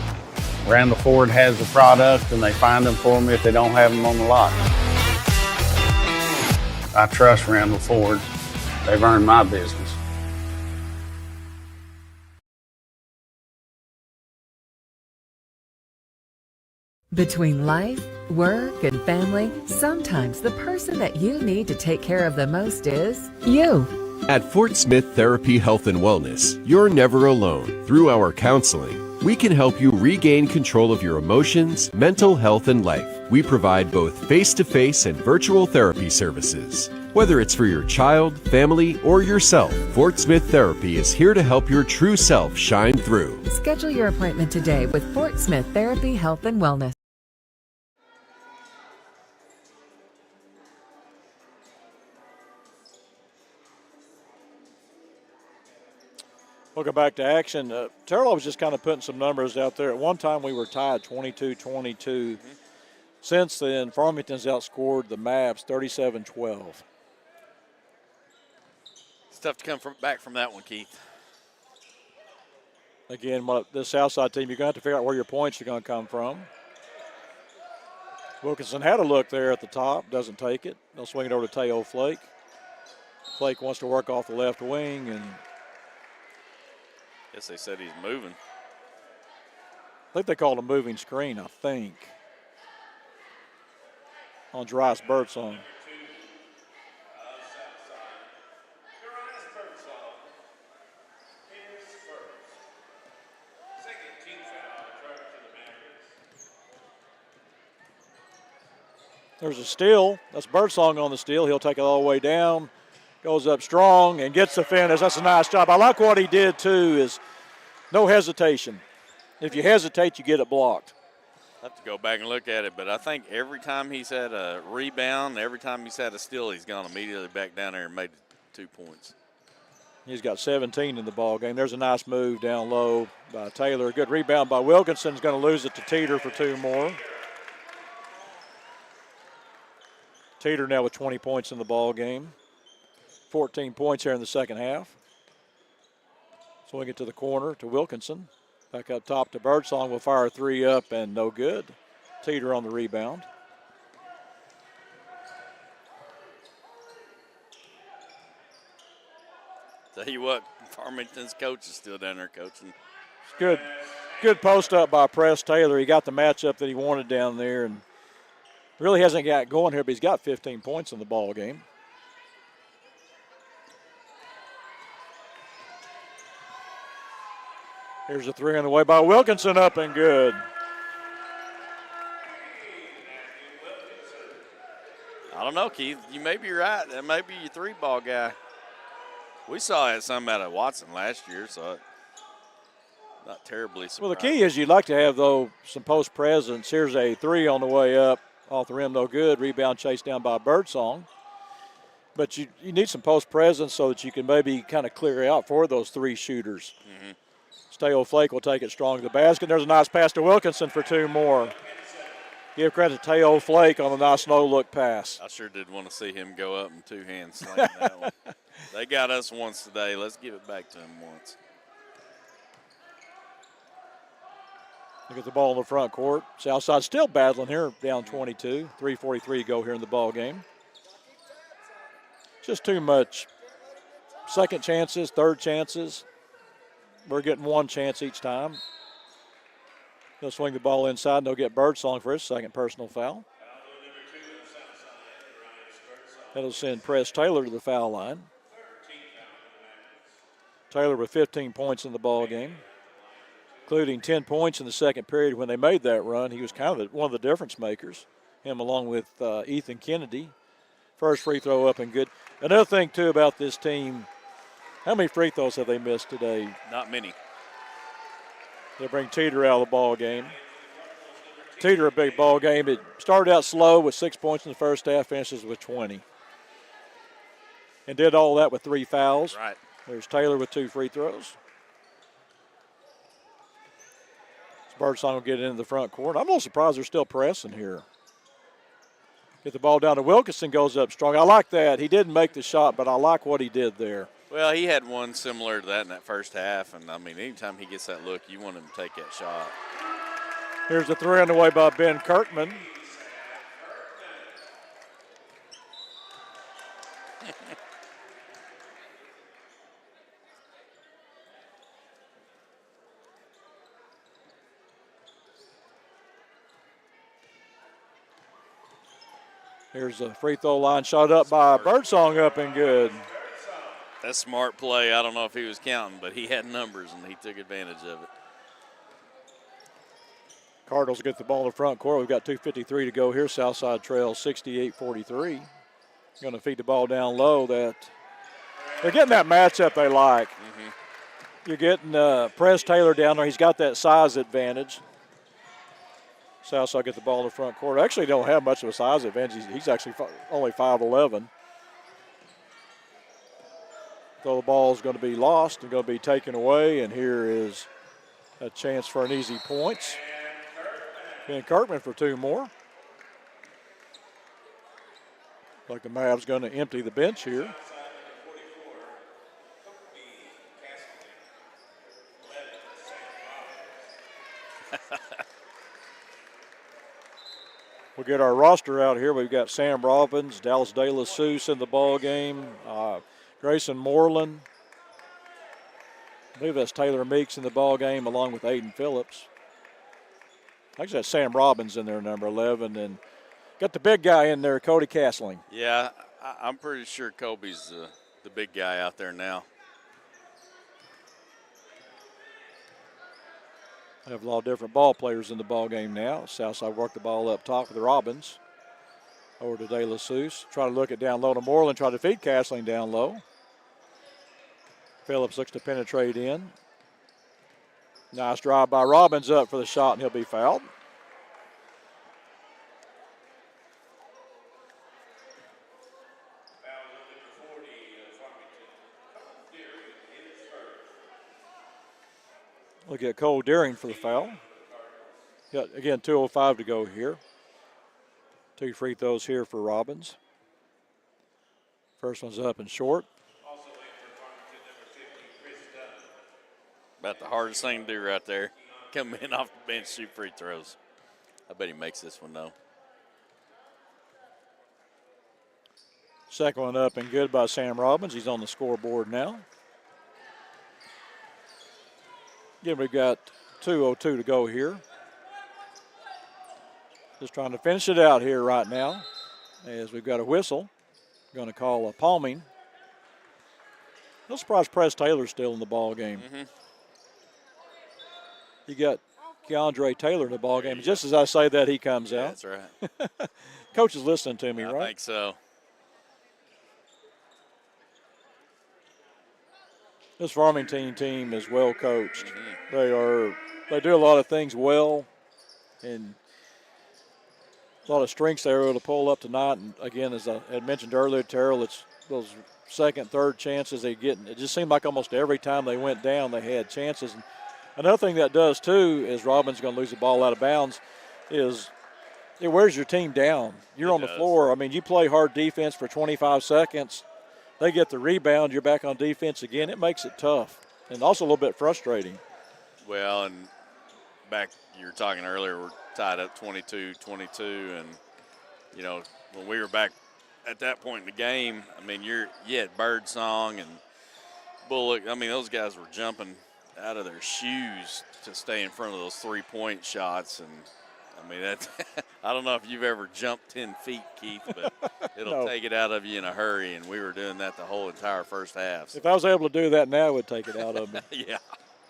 Randall Ford has the product, and they find them for me if they don't have them on the lot. I trust Randall Ford. They've earned my business. Between life, work, and family, sometimes the person that you need to take care of the most is you. At Fort Smith Therapy Health and Wellness, you're never alone. Through our counseling, we can help you regain control of your emotions, mental health, and life. We provide both face-to-face and virtual therapy services. Whether it's for your child, family, or yourself, Fort Smith Therapy is here to help your true self shine through. Schedule your appointment today with Fort Smith Therapy Health and Wellness. Welcome back to action. Terrell was just kind of putting some numbers out there. At one time, we were tied 22-22. Since then, Farmington's outscored the Mavs 37-12. It's tough to come back from that one, Keith. Again, this Southside team, you're going to have to figure out where your points are going to come from. Wilkinson had a look there at the top, doesn't take it. They'll swing it over to Teo Flake. Flake wants to work off the left wing, and guess they said he's moving. I think they called a moving screen, I think, on Jarice Birdsong. There's a steal. That's Birdsong on the steal. He'll take it all the way down. Goes up strong and gets the finish. That's a nice job. I like what he did, too, is no hesitation. If you hesitate, you get it blocked. I have to go back and look at it, but I think every time he's had a rebound, every time he's had a steal, he's gone immediately back down there and made 2 points. He's got 17 in the ball game. There's a nice move down low by Taylor. A good rebound by Wilkinson. He's going to lose it to Teeter for 2 more. Teeter now with 20 points in the ball game. 14 points here in the second half. Swing it to the corner to Wilkinson. Back up top to Birdsong. Will fire a 3 up and no good. Teeter on the rebound. Tell you what, Farmington's coach is still down there coaching. Good post up by Press Taylor. He got the matchup that he wanted down there, and really hasn't got going here, but he's got 15 points in the ball game. Here's a 3 on the way by Wilkinson, up and good. I don't know, Keith. You may be right. That may be your 3-ball guy. We saw it some out of Watson last year, so not terribly surprised. Well, the key is you'd like to have, though, some post presence. Here's a 3 on the way up. Off the rim, no good. Rebound chased down by Birdsong. But you need some post presence so that you can maybe kind of clear out for those 3 shooters. Stale Flake will take it strong to the basket. There's a nice pass to Wilkinson for 2 more. Give credit to Teo Flake on a nice no-look pass. I sure did want to see him go up in 2 hands slam that one. They got us once today. Let's give it back to them once. Look at the ball in the front court. Southside still battling here, down 22. 3:43 to go here in the ball game. Just too much second chances, third chances. We're getting 1 chance each time. They'll swing the ball inside, and they'll get Birdsong for his second personal foul. That'll send Press Taylor to the foul line. Taylor with 15 points in the ball game, including 10 points in the second period when they made that run. He was kind of one of the difference makers, him along with Ethan Kennedy. First free throw up and good. Another thing, too, about this team, how many free throws have they missed today? Not many. They'll bring Teeter out of the ball game. Teeter, a big ball game. It started out slow with 6 points in the first half, finishes with 20. And did all that with 3 fouls. Right. There's Taylor with 2 free throws. Birdsong will get it into the front court. I'm a little surprised they're still pressing here. Get the ball down to Wilkinson, goes up strong. I like that. He didn't make the shot, but I like what he did there. Well, he had one similar to that in that first half, and, I mean, anytime he gets that look, you want him to take that shot. Here's the 3 on the way by Ben Kirkman. Here's a free throw line shot up by Birdsong, up and good. That's smart play. I don't know if he was counting, but he had numbers, and he took advantage of it. Cardinals get the ball in the front court. We've got 2:53 to go here. Southside trails 68-43. Going to feed the ball down low. They're getting that matchup they like. You're getting Press Taylor down there. He's got that size advantage. Southside get the ball in the front court. Actually don't have much of a size advantage. He's actually only 5'11". So the ball is going to be lost and going to be taken away, and here is a chance for an easy points. Ben Kirkman for 2 more. Like the Mavs going to empty the bench here. We'll get our roster out here. We've got Sam Robbins, Dallas De La Souza in the ball game, Grayson Moreland. I believe that's Taylor Meeks in the ball game, along with Aiden Phillips. Actually, that's Sam Robbins in there, number 11, and got the big guy in there, Cody Castling. Yeah, I'm pretty sure Kobe's the big guy out there now. I have a lot of different ball players in the ball game now. Southside work the ball up top with the Robbins. Over to De La Souza. Try to look it down low to Moreland. Try to feed Castling down low. Phillips looks to penetrate in. Nice drive by Robbins up for the shot, and he'll be fouled. Look at Cole Deering for the foul. Got, again, 2:05 to go here. 2 free throws here for Robbins. First one's up and short. About the hardest thing to do right there. Come in off the bench, shoot free throws. I bet he makes this one, though. Second one up and good by Sam Robbins. He's on the scoreboard now. Again, we've got 2:02 to go here. Just trying to finish it out here right now as we've got a whistle. Going to call a palming. No surprise Press Taylor's still in the ball game. You got Keandre Taylor in the ball game. Just as I say that, he comes out. That's right. Coach is listening to me, right? I think so. This Farmington team is well coached. They do a lot of things well, and a lot of strengths they were able to pull up tonight. And again, as I had mentioned earlier, Terrell, it's those second, third chances they get. It just seemed like almost every time they went down, they had chances. And another thing that does too is Robin's going to lose the ball out of bounds. Is it wears your team down. You're on the floor. I mean, you play hard defense for 25 seconds. They get the rebound. You're back on defense again. It makes it tough and also a little bit frustrating. Well, and back you were talking earlier, we're tied up 22-22, and you know when we were back at that point in the game, I mean you had Birdsong and Bullock. I mean those guys were jumping out of their shoes to stay in front of those 3-point shots, and I mean that. I don't know if you've ever jumped 10 feet, Keith, but it'll take it out of you in a hurry, and we were doing that the whole entire first half. So. If I was able to do that now, it would take it out of me. Yeah.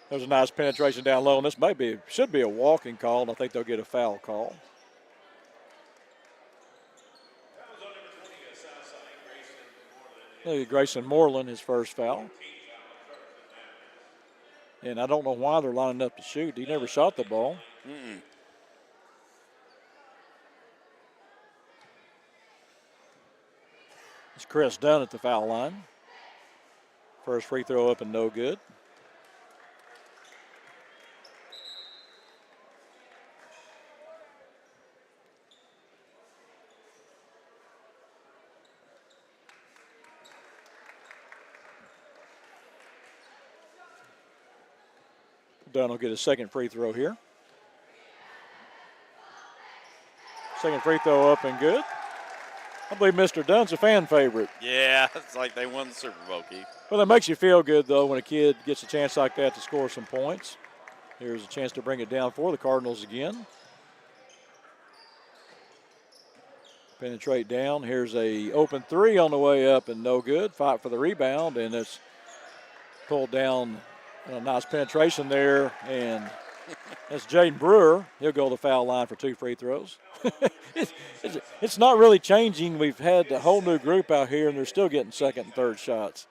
There's a nice penetration down low, and this should be a walking call, and I think they'll get a foul call. Look at Grayson Moreland, his first foul. And I don't know why they're lining up to shoot. He never shot the ball. Mm-mm. It's Chris Dunn at the foul line. First free throw up and no good. Dunn will get a second free throw here. Second free throw up and good. I believe Mr. Dunn's a fan favorite. Yeah, it's like they won the Super Bowl, Keith. Well, it makes you feel good, though, when a kid gets a chance like that to score some points. Here's a chance to bring it down for the Cardinals again. Penetrate down. Here's a open three on the way up and no good. Fight for the rebound, and it's pulled down. A nice penetration there, and that's Jaden Brewer. He'll go to the foul line for 2 free throws. It's not really changing. We've had a whole new group out here, and they're still getting second and third shots.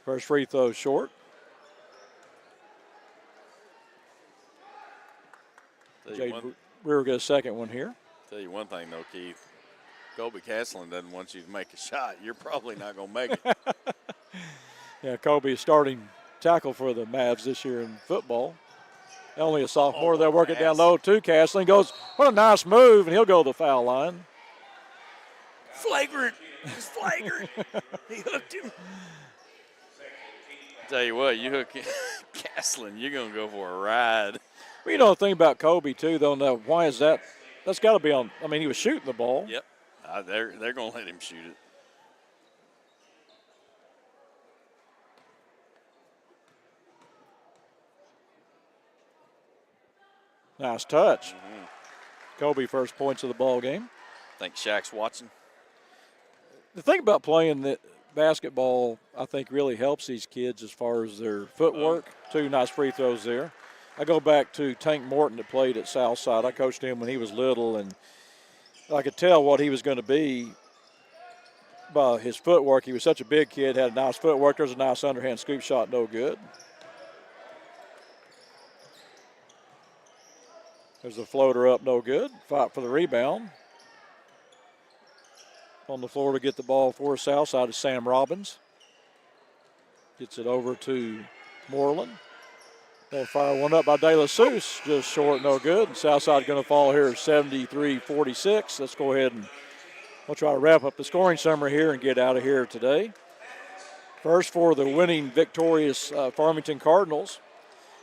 First free throw short. Jaden Brewer gets a second one here. Tell you one thing, though, Keith. Kobe Castleton doesn't want you to make a shot. You're probably not going to make it. Yeah, Kobe is starting tackle for the Mavs this year in football. Only a sophomore. They'll work it down low to Castleton. Goes, what a nice move, and he'll go to the foul line. Flagrant. It's flagrant. He hooked him. Tell you what, you hook Castleton, you're going to go for a ride. Well, you know the thing about Kobe, too, though, now, why is that? That's got to be on. I mean, he was shooting the ball. Yep. They're going to let him shoot it. Nice touch. Mm-hmm. Kobe first points of the ball game. I think Shaq's watching. The thing about playing the basketball, I think, really helps these kids as far as their footwork. 2 nice free throws there. I go back to Tank Morton that played at Southside. I coached him when he was little, and I could tell what he was going to be by his footwork. He was such a big kid, had a nice footwork. There's a nice underhand scoop shot, no good. There's a floater up, no good. Fight for the rebound. On the floor to get the ball for Southside is Sam Robbins. Gets it over to Moreland. They'll fire one up by De La Souce, just short, no good. And Southside going to fall here 73-46. Let's go ahead and we'll try to wrap up the scoring summary here and get out of here today. First for the winning victorious Farmington Cardinals.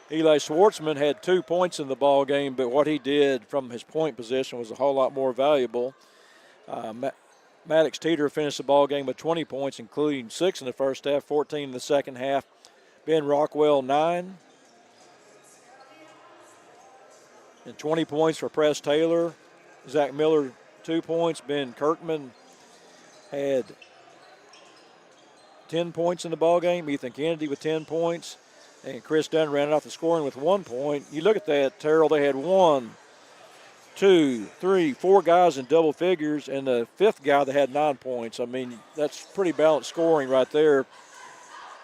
Eli Schwartzman had 2 points in the ball game, but what he did from his point position was a whole lot more valuable. Maddox Teeter finished the ball game with 20 points, including 6 in the first half, 14 in the second half. Ben Rockwell, 9. And 20 points for Press Taylor. Zach Miller, 2 points. Ben Kirkman had 10 points in the ball game. Ethan Kennedy with 10 points. And Chris Dunn ran out the scoring with 1 point. You look at that, Terrell, they had 1, 2, 3, 4 guys in double figures, and the fifth guy that had 9 points. I mean, that's pretty balanced scoring right there.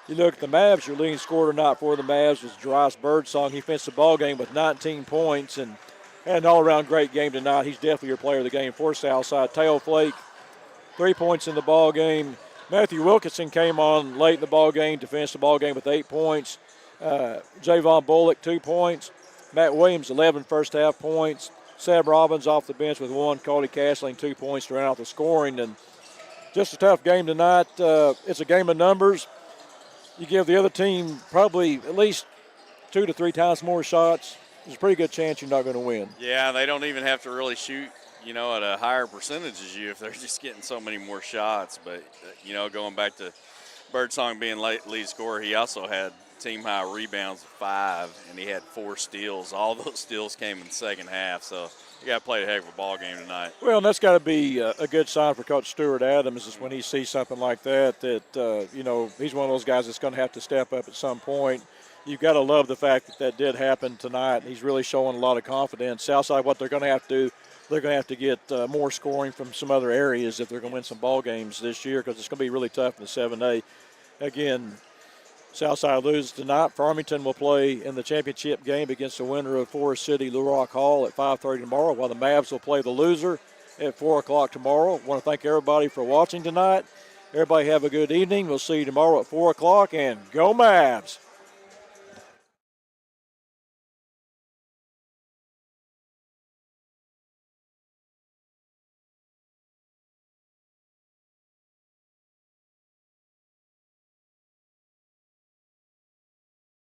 You look at the Mavs, your leading scorer tonight for the Mavs was Darius Birdsong. He finished the ball game with 19 points and had an all-around great game tonight. He's definitely your player of the game for Southside. Tail Flake, 3 points in the ball game. Matthew Wilkinson came on late in the ball game to finish the ball game with 8 points. Javon Bullock, 2 points. Matt Williams, 11 first half points. Sam Robbins off the bench with 1. Cody Castling, 2 points to round out the scoring. And just a tough game tonight. It's a game of numbers. You give the other team probably at least 2 to 3 times more shots, there's a pretty good chance you're not going to win. Yeah, they don't even have to really shoot, at a higher percentage as you if they're just getting so many more shots. But, going back to Birdsong being lead scorer, he also had team-high rebounds of 5, and he had 4 steals. All those steals came in the second half, so you got to play a heck of a ball game tonight. Well, and that's got to be a good sign for Coach Stewart Adams is when he sees something like that, he's one of those guys that's going to have to step up at some point. You've got to love the fact that did happen tonight. He's really showing a lot of confidence. Southside, what they're going to have to do, they're going to have to get more scoring from some other areas if they're going to win some ball games this year because it's going to be really tough in the 7A. Again, Southside loses tonight. Farmington will play in the championship game against the winner of Forest City Little Rock Hall at 5:30 tomorrow, while the Mavs will play the loser at 4 o'clock tomorrow. I want to thank everybody for watching tonight. Everybody have a good evening. We'll see you tomorrow at 4 o'clock, and go Mavs!